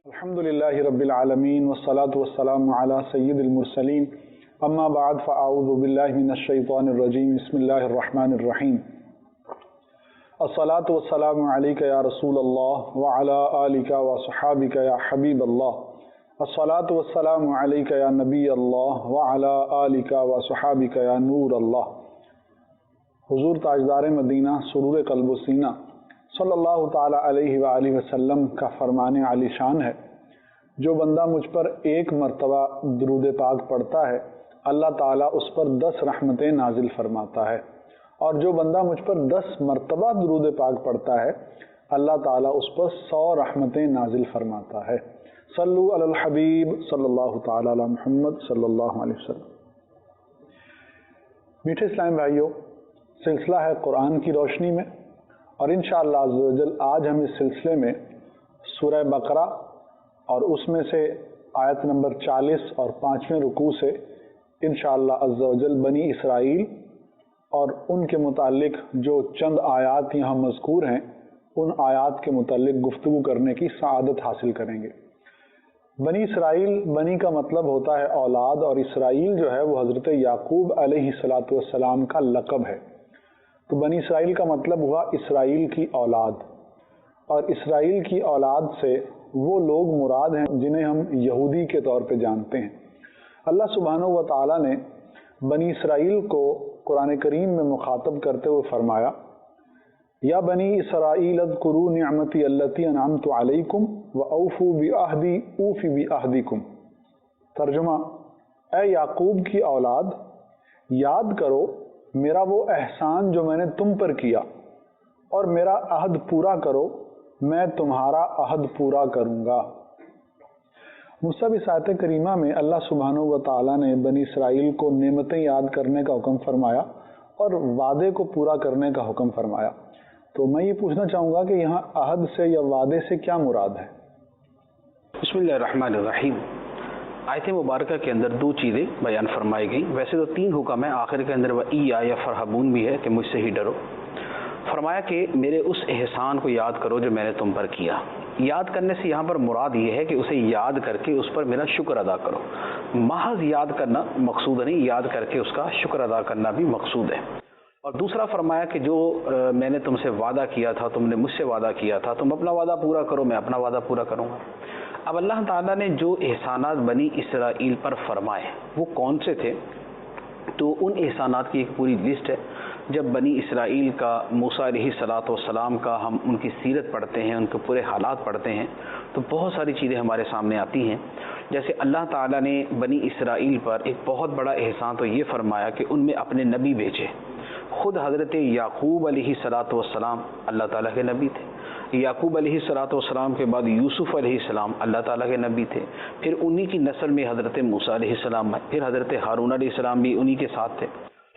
الحمدللہ رب العالمین والصلاة والسلام علی سید المرسلین اما بعد فاعوذ باللہ من الشیطان الرجیم بسم اللہ الرحمن الرحیم الصلاة والسلام علیک یا رسول اللہ وعلی آلک وصحابک یا حبیب اللہ الصلاة والسلام علیک یا نبی اللہ وعلی آلک وصحابک یا نور اللہ۔ حضور تاجدار مدینہ سرور قلب و سینہ صلی اللہ تعالی علیہ وآلہ وسلم کا فرمان عالی شان ہے، جو بندہ مجھ پر ایک مرتبہ درود پاک پڑھتا ہے اللہ تعالیٰ اس پر 10 رحمتیں نازل فرماتا ہے، اور جو بندہ مجھ پر 10 مرتبہ درود پاک پڑھتا ہے اللہ تعالیٰ اس پر 100 رحمتیں نازل فرماتا ہے۔ صلو علی الحبیب صلی اللہ تعالی علی محمد صلی اللہ علیہ وسلم۔ میٹھے اسلام بھائیوں، سلسلہ ہے قرآن کی روشنی میں، اور انشاءاللہ عز و جل آج ہم اس سلسلے میں سورہ بقرہ اور اس میں سے آیت نمبر 40 اور 5ویں رکوع سے انشاءاللہ عز و جل بنی اسرائیل اور ان کے متعلق جو چند آیات یہاں مذکور ہیں ان آیات کے متعلق گفتگو کرنے کی سعادت حاصل کریں گے۔ بنی اسرائیل، بنی کا مطلب ہوتا ہے اولاد، اور اسرائیل جو ہے وہ حضرت یعقوب علیہ السلام کا لقب ہے، تو بنی اسرائیل کا مطلب ہوا اسرائیل کی اولاد، اور اسرائیل کی اولاد سے وہ لوگ مراد ہیں جنہیں ہم یہودی کے طور پہ جانتے ہیں۔ اللہ سبحانہ و تعالیٰ نے بنی اسرائیل کو قرآن کریم میں مخاطب کرتے ہوئے فرمایا، یا بنی اسرائیل اذکروا نعمتی التی انعمت علیکم واوفوا بعہدی اوف بعہدکم۔ ترجمہ: اے یعقوب کی اولاد، یاد کرو میرا وہ احسان جو میں نے تم پر کیا، اور میرا عہد پورا کرو، میں تمہارا عہد پورا کروں گا۔ مصحف اس آیت کریمہ میں اللہ سبحانہ و تعالیٰ نے بنی اسرائیل کو نعمتیں یاد کرنے کا حکم فرمایا اور وعدے کو پورا کرنے کا حکم فرمایا۔ تو میں یہ پوچھنا چاہوں گا کہ یہاں عہد سے یا وعدے سے کیا مراد ہے؟ بسم اللہ الرحمن الرحیم۔ آیت مبارکہ کے اندر 2 چیزیں بیان فرمائی گئی، ویسے تو 3 حکم ہیں، آخر کے اندر وَإِيَّايَ فَارْهَبُونِ بھی ہے کہ مجھ سے ہی ڈرو۔ فرمایا کہ میرے اس احسان کو یاد کرو جو میں نے تم پر کیا۔ یاد کرنے سے یہاں پر مراد یہ ہے کہ اسے یاد کر کے اس پر میرا شکر ادا کرو۔ محض یاد کرنا مقصود نہیں، یاد کر کے اس کا شکر ادا کرنا بھی مقصود ہے۔ اور دوسرا فرمایا کہ جو میں نے تم سے وعدہ کیا تھا، تم نے مجھ سے وعدہ کیا تھا، تم اپنا وعدہ پورا کرو، میں اپنا وعدہ پورا کروں گا۔ اب اللہ تعالیٰ نے جو احسانات بنی اسرائیل پر فرمائے وہ کون سے تھے؟ تو ان احسانات کی ایک پوری لسٹ ہے۔ جب بنی اسرائیل کا، موسیٰ علیہ السلام کا ہم ان کی سیرت پڑھتے ہیں، ان کے پورے حالات پڑھتے ہیں، تو بہت ساری چیزیں ہمارے سامنے آتی ہیں۔ جیسے اللہ تعالیٰ نے بنی اسرائیل پر ایک بہت بڑا احسان تو یہ فرمایا کہ ان میں اپنے نبی بھیجے۔ خود حضرت یعقوب علیہ السلام اللہ تعالیٰ کے نبی تھے۔ یعقوب علیہ السلام کے بعد یوسف علیہ السلام اللہ تعالیٰ کے نبی تھے، پھر انہی کی نسل میں حضرت موسیٰ علیہ السلام، پھر حضرت ہارون علیہ السلام بھی انہی کے ساتھ تھے۔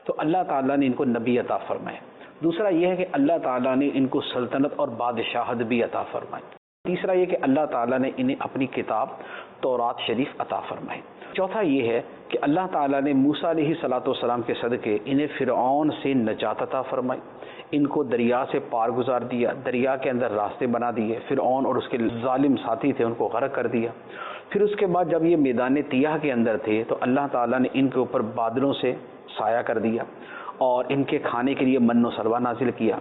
تو اللہ تعالیٰ نے ان کو نبی عطا فرمائے۔ دوسرا یہ ہے کہ اللہ تعالیٰ نے ان کو سلطنت اور بادشاہت بھی عطا فرمائی۔ تیسرا یہ کہ اللہ تعالیٰ نے انہیں اپنی کتاب تورات شریف عطا فرمائی۔ چوتھا یہ ہے کہ اللہ تعالیٰ نے موسیٰ علیہ السلام کے صدقے انہیں فرعون سے نجات عطا فرمائی، ان کو دریا سے پار گزار دیا، دریا کے اندر راستے بنا دیے، فرعون اور اس کے ظالم ساتھی تھے ان کو غرق کر دیا۔ پھر اس کے بعد جب یہ میدان طیہ کے اندر تھے تو اللہ تعالیٰ نے ان کے اوپر بادلوں سے سایہ کر دیا، اور ان کے کھانے کے لیے من و سلوہ نازل کیا۔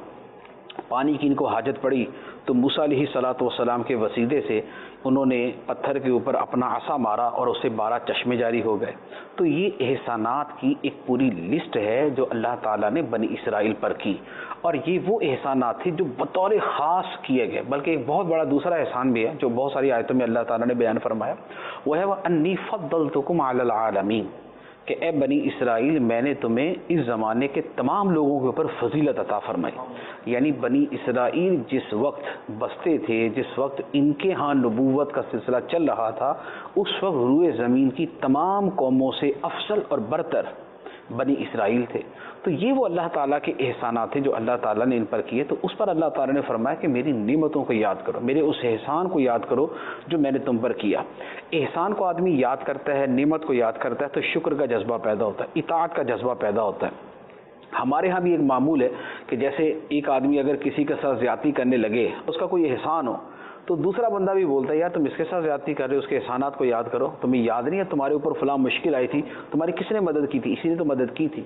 پانی کی ان کو حاجت پڑی تو موسیٰ علیہ السلام کے وسیلے سے انہوں نے پتھر کے اوپر اپنا عصا مارا اور اس سے 12 چشمے جاری ہو گئے۔ تو یہ احسانات کی ایک پوری لسٹ ہے جو اللہ تعالیٰ نے بنی اسرائیل پر کی، اور یہ وہ احسانات تھے جو بطور خاص کیے گئے۔ بلکہ ایک بہت بڑا دوسرا احسان بھی ہے جو بہت ساری آیتوں میں اللہ تعالیٰ نے بیان فرمایا، وہ ہے وَأَنِّي فَضَّلْتُكُمْ عَلَى الْعَالَمِينَ، کہ اے بنی اسرائیل میں نے تمہیں اس زمانے کے تمام لوگوں کے اوپر فضیلت عطا فرمائی، یعنی بنی اسرائیل جس وقت بستے تھے، جس وقت ان کے ہاں نبوت کا سلسلہ چل رہا تھا، اس وقت روئے زمین کی تمام قوموں سے افضل اور برتر بنی اسرائیل تھے۔ تو یہ وہ اللہ تعالیٰ کے احسانات تھے جو اللہ تعالیٰ نے ان پر کیے۔ تو اس پر اللہ تعالیٰ نے فرمایا کہ میری نعمتوں کو یاد کرو، میرے اس احسان کو یاد کرو جو میں نے تم پر کیا۔ احسان کو آدمی یاد کرتا ہے، نعمت کو یاد کرتا ہے تو شکر کا جذبہ پیدا ہوتا ہے، اطاعت کا جذبہ پیدا ہوتا ہے۔ ہمارے ہاں بھی ایک معمول ہے کہ جیسے ایک آدمی اگر کسی کے ساتھ زیادتی کرنے لگے، اس کا کوئی احسان ہو، تو دوسرا بندہ بھی بولتا ہے یار تم اس کے ساتھ زیادتی کر رہے ہو، اس کے احسانات کو یاد کرو، تمہیں یاد نہیں ہے تمہارے اوپر فلاں مشکل آئی تھی، تمہاری کس نے مدد کی تھی، اسی نے تو مدد کی تھی۔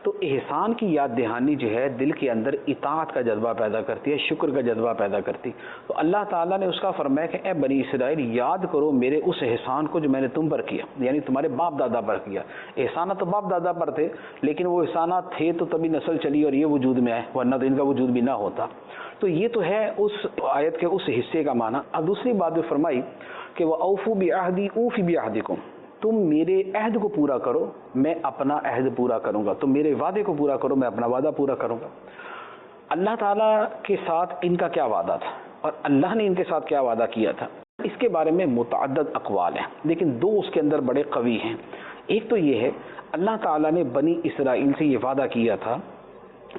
تو احسان کی یاد دہانی جو ہے دل کے اندر اطاعت کا جذبہ پیدا کرتی ہے، شکر کا جذبہ پیدا کرتی۔ تو اللہ تعالیٰ نے اس کا فرمایا کہ اے بنی اسرائیل یاد کرو میرے اس احسان کو جو میں نے تم پر کیا، یعنی تمہارے باپ دادا پر کیا۔ احسانات تو باپ دادا پر تھے، لیکن وہ احسانات تھے تو تبھی نسل چلی اور یہ وجود میں آئے، ورنہ تو ان کا وجود بھی نہ ہوتا۔ تو یہ تو ہے اس آیت کے اس حصے کا معنی۔ اب دوسری بات جو فرمائی کہ وَأَوْفُوا بِعَهْدِي أُوفِ بِعَهْدِكُمْ، تم میرے عہد کو پورا کرو میں اپنا عہد پورا کروں گا، تم میرے وعدے کو پورا کرو میں اپنا وعدہ پورا کروں گا۔ اللہ تعالیٰ کے ساتھ ان کا کیا وعدہ تھا اور اللہ نے ان کے ساتھ کیا وعدہ کیا تھا، اس کے بارے میں متعدد اقوال ہیں، لیکن دو اس کے اندر بڑے قوی ہیں۔ ایک تو یہ ہے اللہ تعالیٰ نے بنی اسرائیل سے یہ وعدہ کیا تھا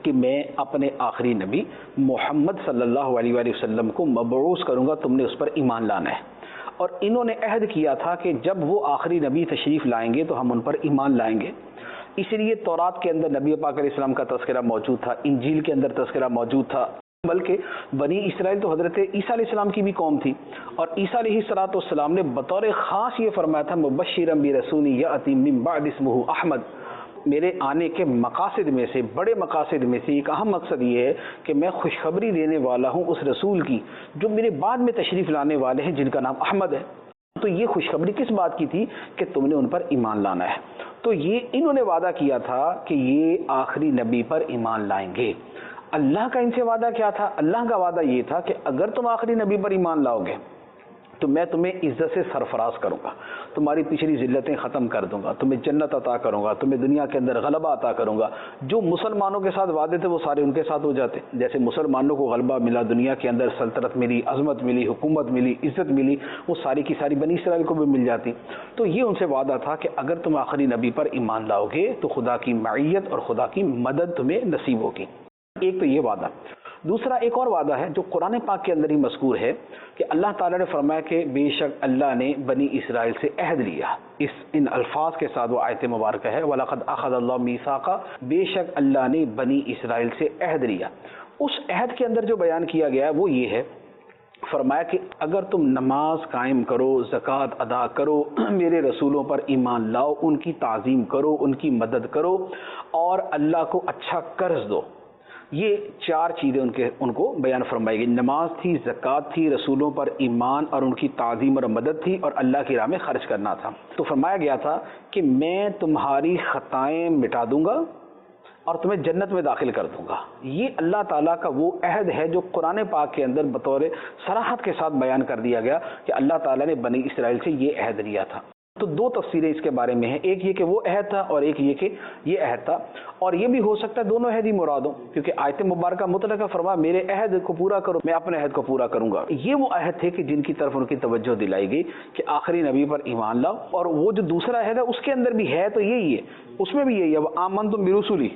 کہ میں اپنے آخری نبی محمد صلی اللہ علیہ وآلہ وسلم کو مبعوث کروں گا، تم نے اس پر ایمان لانا ہے۔ اور انہوں نے عہد کیا تھا کہ جب وہ آخری نبی تشریف لائیں گے تو ہم ان پر ایمان لائیں گے۔ اسی لیے تورات کے اندر نبی پاک علیہ السلام کا تذکرہ موجود تھا، انجیل کے اندر تذکرہ موجود تھا، بلکہ بنی اسرائیل تو حضرت عیسیٰ علیہ السلام کی بھی قوم تھی، اور عیسیٰ علیہ السلام نے بطور خاص یہ فرمایا تھا مبشرا برسول یأتی من بعد اسمہ احمد، میرے آنے کے مقاصد میں سے، بڑے مقاصد میں سے ایک اہم مقصد یہ ہے کہ میں خوشخبری دینے والا ہوں اس رسول کی جو میرے بعد میں تشریف لانے والے ہیں جن کا نام احمد ہے۔ تو یہ خوشخبری کس بات کی تھی کہ تم نے ان پر ایمان لانا ہے۔ تو یہ انہوں نے وعدہ کیا تھا کہ یہ آخری نبی پر ایمان لائیں گے۔ اللہ کا ان سے وعدہ کیا تھا؟ اللہ کا وعدہ یہ تھا کہ اگر تم آخری نبی پر ایمان لاؤ گے تو میں تمہیں عزت سے سرفراز کروں گا، تمہاری پچھلی ذلتیں ختم کر دوں گا، تمہیں جنت عطا کروں گا، تمہیں دنیا کے اندر غلبہ عطا کروں گا۔ جو مسلمانوں کے ساتھ وعدے تھے وہ سارے ان کے ساتھ ہو جاتے، جیسے مسلمانوں کو غلبہ ملا، دنیا کے اندر سلطنت ملی، عظمت ملی، حکومت ملی، عزت ملی، وہ ساری کی ساری بنی اسرائیل کو بھی مل جاتی۔ تو یہ ان سے وعدہ تھا کہ اگر تم آخری نبی پر ایمان لاؤ گے تو خدا کی معیت اور خدا کی مدد تمہیں نصیب ہوگی۔ ایک تو یہ وعدہ۔ دوسرا ایک اور وعدہ ہے جو قرآن پاک کے اندر ہی مذکور ہے کہ اللہ تعالیٰ نے فرمایا کہ بے شک اللہ نے بنی اسرائیل سے عہد لیا، ان الفاظ کے ساتھ وہ آیت مبارکہ ہے وَلَقَدْ أَخَذَ اللَّهُ مِيثَاقًا، بے شک اللہ نے بنی اسرائیل سے عہد لیا۔ اس عہد کے اندر جو بیان کیا گیا ہے وہ یہ ہے، فرمایا کہ اگر تم نماز قائم کرو، زکوٰۃ ادا کرو، میرے رسولوں پر ایمان لاؤ، ان کی تعظیم کرو، ان کی مدد کرو اور اللہ کو اچھا قرض دو۔ یہ چار چیزیں ان کو بیان فرمائی گئی، نماز تھی، زکوٰۃ تھی، رسولوں پر ایمان اور ان کی تعظیم اور مدد تھی، اور اللہ کی راہ میں خرچ کرنا تھا۔ تو فرمایا گیا تھا کہ میں تمہاری خطائیں مٹا دوں گا اور تمہیں جنت میں داخل کر دوں گا۔ یہ اللہ تعالیٰ کا وہ عہد ہے جو قرآن پاک کے اندر بطور صراحت کے ساتھ بیان کر دیا گیا کہ اللہ تعالیٰ نے بنی اسرائیل سے یہ عہد لیا تھا۔ تو دو تفسیریں اس کے بارے میں ہیں، ایک یہ کہ وہ عہد تھا اور ایک یہ کہ یہ عہد تھا، اور یہ بھی ہو سکتا ہے دونوں عہد ہی مراد ہوں، کیونکہ آیت مبارکہ مطلقہ فرمایا میرے عہد کو پورا کرو میں اپنے عہد کو پورا کروں گا۔ یہ وہ عہد تھے کہ جن کی طرف ان کی توجہ دلائی گئی کہ آخری نبی پر ایمان لاؤ، اور وہ جو دوسرا عہد ہے اس کے اندر بھی ہے تو یہی ہے، اس میں بھی یہی ہے وَآمَنْتُمْ بِرُسُلِي،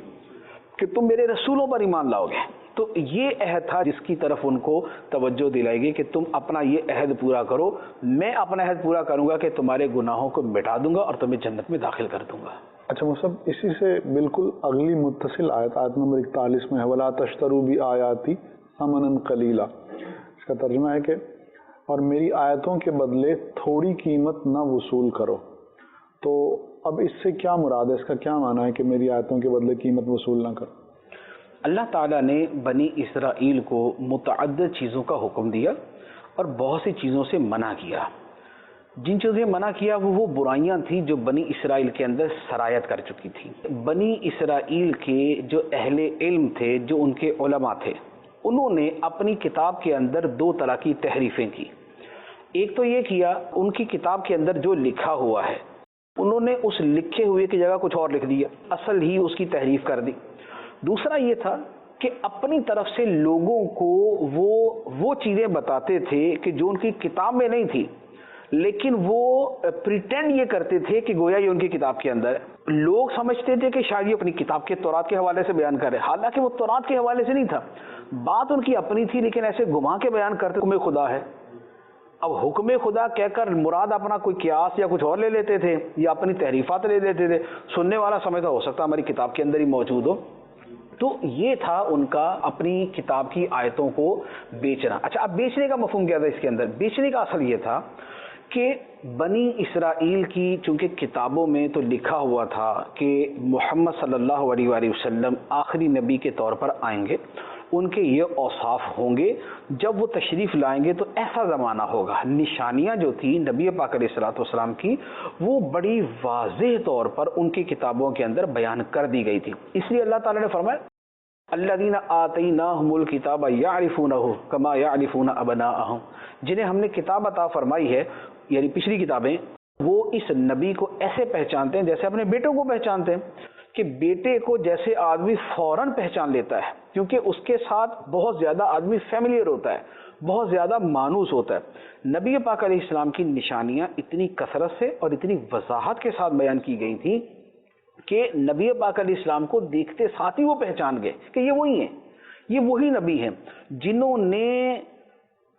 کہ تم میرے رسولوں پر ایمان لاؤ گے۔ تو یہ عہد تھا جس کی طرف ان کو توجہ دلائی گئی کہ تم اپنا یہ عہد پورا کرو، میں اپنا عہد پورا کروں گا کہ تمہارے گناہوں کو مٹا دوں گا اور تمہیں جنت میں داخل کر دوں گا۔ اچھا مصعب، اسی سے بالکل اگلی متصل آیت نمبر 41 میں ہے وَلَا تَشْتَرُوا بِآيَاتِي ثَمَنًا قَلِيلًا، اس کا ترجمہ ہے کہ اور میری آیتوں کے بدلے تھوڑی قیمت نہ وصول کرو۔ تو اب اس سے کیا مراد ہے، اس کا کیا معنی ہے کہ میری آیتوں کے بدلے قیمت وصول نہ کرو؟ اللہ تعالیٰ نے بنی اسرائیل کو متعدد چیزوں کا حکم دیا اور بہت سی چیزوں سے منع کیا۔ جن چیزوں سے منع کیا وہ برائیاں تھیں جو بنی اسرائیل کے اندر سرایت کر چکی تھیں۔ بنی اسرائیل کے جو اہل علم تھے، جو ان کے علماء تھے، انہوں نے اپنی کتاب کے اندر دو طرح کی تحریفیں کی۔ ایک تو یہ کیا ان کی کتاب کے اندر جو لکھا ہوا ہے انہوں نے اس لکھے ہوئے کی جگہ کچھ اور لکھ دیا، اصل ہی اس کی تحریف کر دی۔ دوسرا یہ تھا کہ اپنی طرف سے لوگوں کو وہ چیزیں بتاتے تھے کہ جو ان کی کتاب میں نہیں تھی، لیکن وہ پریٹینڈ یہ کرتے تھے کہ گویا یہ ان کی کتاب کے اندر ہے۔ لوگ سمجھتے تھے کہ شاید یہ اپنی کتاب کے تورات کے حوالے سے بیان کر رہے، حالانکہ وہ تورات کے حوالے سے نہیں تھا، بات ان کی اپنی تھی، لیکن ایسے گھما کے بیان کرتے حکم خدا ہے۔ اب حکم خدا کہہ کر مراد اپنا کوئی قیاس یا کچھ اور لے لیتے تھے، یا اپنی تحریفات لے لیتے تھے، سننے والا سمجھتا ہو سکتا ہماری کتاب کے اندر ہی موجود ہو۔ تو یہ تھا ان کا اپنی کتاب کی آیتوں کو بیچنا۔ اچھا، اب بیچنے کا مفہوم کیا تھا اس کے اندر؟ بیچنے کا اصل یہ تھا کہ بنی اسرائیل کی چونکہ کتابوں میں تو لکھا ہوا تھا کہ محمد صلی اللہ علیہ وآلہ وسلم آخری نبی کے طور پر آئیں گے، ان کے یہ اوصاف ہوں گے، جب وہ تشریف لائیں گے تو ایسا زمانہ ہوگا۔ نشانیاں جو تھیں نبی پاک علیہ الصلوۃ والسلام کی، وہ بڑی واضح طور پر ان کی کتابوں کے اندر بیان کر دی گئی تھی۔ اس لیے اللہ تعالیٰ نے فرمایا الذین آتیناہم الکتاب یعرفونہ کما یعرفون ابناءہم، جنہیں ہم نے کتاب عطا فرمائی ہے، یعنی پچھلی کتابیں، وہ اس نبی کو ایسے پہچانتے ہیں جیسے اپنے بیٹوں کو پہچانتے ہیں، کہ بیٹے کو جیسے آدمی فوراً پہچان لیتا ہے، کیونکہ اس کے ساتھ بہت زیادہ آدمی فیملیئر ہوتا ہے، بہت زیادہ مانوس ہوتا ہے۔ نبی پاک علیہ السلام کی نشانیاں اتنی کثرت سے اور اتنی وضاحت کے ساتھ بیان کی گئی تھیں کہ نبی پاک علیہ السلام کو دیکھتے ساتھ ہی وہ پہچان گئے کہ یہ وہی ہیں، یہ وہی نبی ہیں جنہوں نے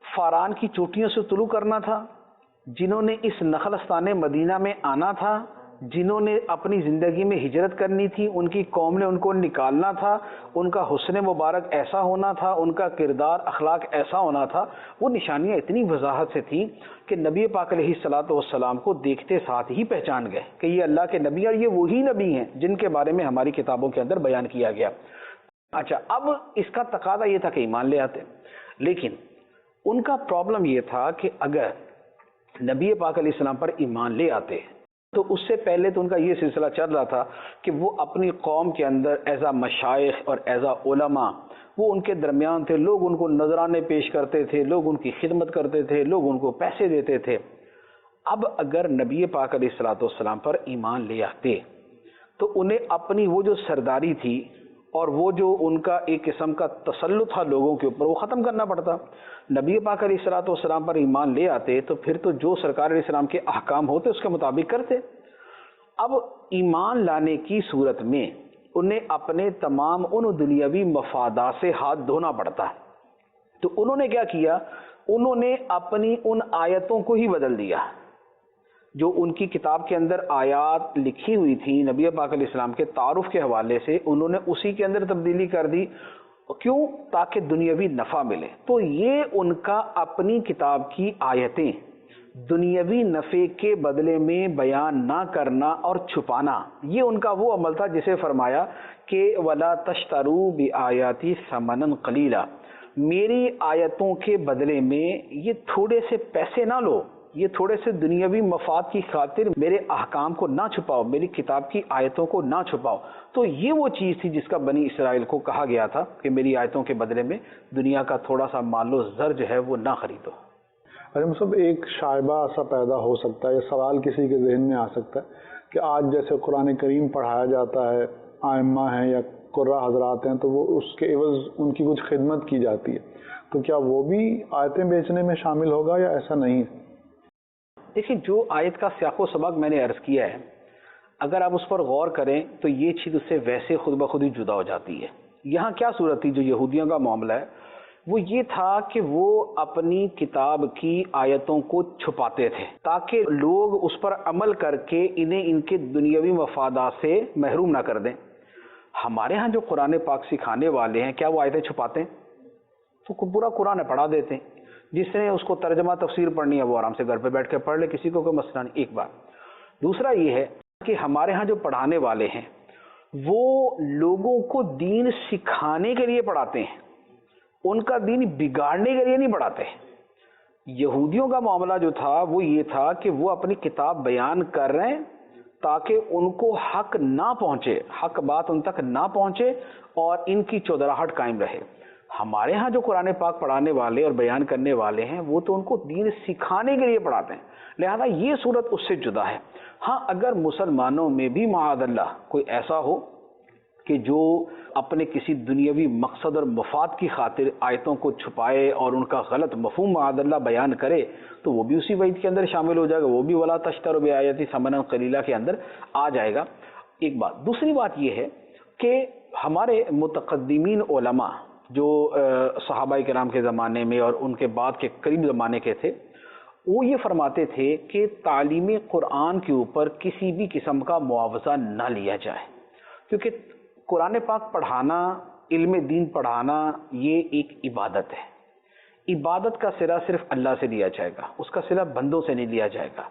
فاران کی چوٹیوں سے طلوع کرنا تھا، جنہوں نے اس نخلستان مدینہ میں آنا تھا، جنہوں نے اپنی زندگی میں ہجرت کرنی تھی، ان کی قوم نے ان کو نکالنا تھا، ان کا حسن مبارک ایسا ہونا تھا، ان کا کردار اخلاق ایسا ہونا تھا۔ وہ نشانیاں اتنی وضاحت سے تھیں کہ نبی پاک علیہ الصلوۃ والسلام کو دیکھتے ساتھ ہی پہچان گئے کہ یہ اللہ کے نبی، اور یہ وہی نبی ہیں جن کے بارے میں ہماری کتابوں کے اندر بیان کیا گیا۔ اچھا، اب اس کا تقاضا یہ تھا کہ ایمان لے آتے، لیکن ان کا پرابلم یہ تھا کہ اگر نبی پاک علیہ السلام پر ایمان لے آتے تو اس سے پہلے تو ان کا یہ سلسلہ چل رہا تھا کہ وہ اپنی قوم کے اندر ایز اے مشائخ اور ایز اے علماء وہ ان کے درمیان تھے، لوگ ان کو نذرانے پیش کرتے تھے، لوگ ان کی خدمت کرتے تھے، لوگ ان کو پیسے دیتے تھے۔ اب اگر نبی پاک علیہ الصلوۃ والسلام پر ایمان لے آتے تو انہیں اپنی وہ جو سرداری تھی اور وہ جو ان کا ایک قسم کا تسلط تھا لوگوں کے اوپر، وہ ختم کرنا پڑتا۔ نبی پاک علیہ الصلوۃ والسلام پر ایمان لے آتے تو پھر تو جو سرکار علیہ السلام کے احکام ہوتے اس کے مطابق کرتے۔ اب ایمان لانے کی صورت میں انہیں اپنے تمام ان دنیاوی مفادات سے ہاتھ دھونا پڑتا ہے۔ تو انہوں نے کیا کیا؟ انہوں نے اپنی ان آیتوں کو ہی بدل دیا جو ان کی کتاب کے اندر آیات لکھی ہوئی تھی نبی پاک علیہ السلام کے تعارف کے حوالے سے، انہوں نے اسی کے اندر تبدیلی کر دی۔ کیوں؟ تاکہ دنیاوی نفع ملے۔ تو یہ ان کا اپنی کتاب کی آیتیں دنیاوی نفع کے بدلے میں بیان نہ کرنا اور چھپانا، یہ ان کا وہ عمل تھا جسے فرمایا کہ وَلَا تَشْتَرُوا بِآيَاتِي ثَمَنًا قَلِيلًا، میری آیتوں کے بدلے میں یہ تھوڑے سے پیسے نہ لو، یہ تھوڑے سے دنیاوی مفاد کی خاطر میرے احکام کو نہ چھپاؤ، میری کتاب کی آیتوں کو نہ چھپاؤ۔ تو یہ وہ چیز تھی جس کا بنی اسرائیل کو کہا گیا تھا کہ میری آیتوں کے بدلے میں دنیا کا تھوڑا سا مال و زر جو ہے وہ نہ خریدو۔ صاحب، ایک شائبہ ایسا پیدا ہو سکتا ہے یا سوال کسی کے ذہن میں آ سکتا ہے کہ آج جیسے قرآن کریم پڑھایا جاتا ہے، ائمہ ہیں یا قراء حضرات ہیں، تو وہ اس کے عوض ان کی کچھ خدمت کی جاتی ہے، تو کیا وہ بھی آیتیں بیچنے میں شامل ہوگا یا ایسا نہیں ہے؟ دیکھیں، جو آیت کا سیاق و سباق میں نے عرض کیا ہے، اگر آپ اس پر غور کریں تو یہ چیز اس سے ویسے خود بخود ہی جدا ہو جاتی ہے۔ یہاں کیا صورت تھی جو یہودیوں کا معاملہ ہے، وہ یہ تھا کہ وہ اپنی کتاب کی آیتوں کو چھپاتے تھے تاکہ لوگ اس پر عمل کر کے انہیں ان کے دنیاوی مفادات سے محروم نہ کر دیں۔ ہمارے ہاں جو قرآن پاک سکھانے والے ہیں، کیا وہ آیتیں چھپاتے ہیں؟ تو پورا قرآن پڑھا دیتے ہیں، جس نے اس کو ترجمہ تفسیر پڑھنی ہے وہ آرام سے گھر پہ بیٹھ کے پڑھ لے، کسی کو کوئی مسئلہ نہیں۔ ایک بات۔ دوسرا یہ ہے کہ ہمارے ہاں جو پڑھانے والے ہیں وہ لوگوں کو دین سکھانے کے لیے پڑھاتے ہیں، ان کا دین بگاڑنے کے لیے نہیں پڑھاتے۔ یہودیوں کا معاملہ جو تھا وہ یہ تھا کہ وہ اپنی کتاب بیان کر رہے ہیں تاکہ ان کو حق نہ پہنچے، حق بات ان تک نہ پہنچے اور ان کی چودراہٹ قائم رہے۔ ہمارے ہاں جو قرآن پاک پڑھانے والے اور بیان کرنے والے ہیں وہ تو ان کو دین سکھانے کے لیے پڑھاتے ہیں، لہذا یہ صورت اس سے جدا ہے۔ ہاں اگر مسلمانوں میں بھی معاذ اللہ کوئی ایسا ہو کہ جو اپنے کسی دنیاوی مقصد اور مفاد کی خاطر آیتوں کو چھپائے اور ان کا غلط مفہوم معاذ اللہ بیان کرے تو وہ بھی اسی وعید کے اندر شامل ہو جائے گا، وہ بھی ولا تشتروا بآیاتی ثمنا قلیلا کے اندر آ جائے گا۔ ایک بات، دوسری بات یہ ہے کہ ہمارے متقدمین علماء جو صحابہ کرام کے زمانے میں اور ان کے بعد کے قریب زمانے کے تھے، وہ یہ فرماتے تھے کہ تعلیم قرآن کے اوپر کسی بھی قسم کا معاوضہ نہ لیا جائے، کیونکہ قرآن پاک پڑھانا، علم دین پڑھانا یہ ایک عبادت ہے۔ عبادت کا صلہ صرف اللہ سے لیا جائے گا، اس کا صلہ بندوں سے نہیں لیا جائے گا۔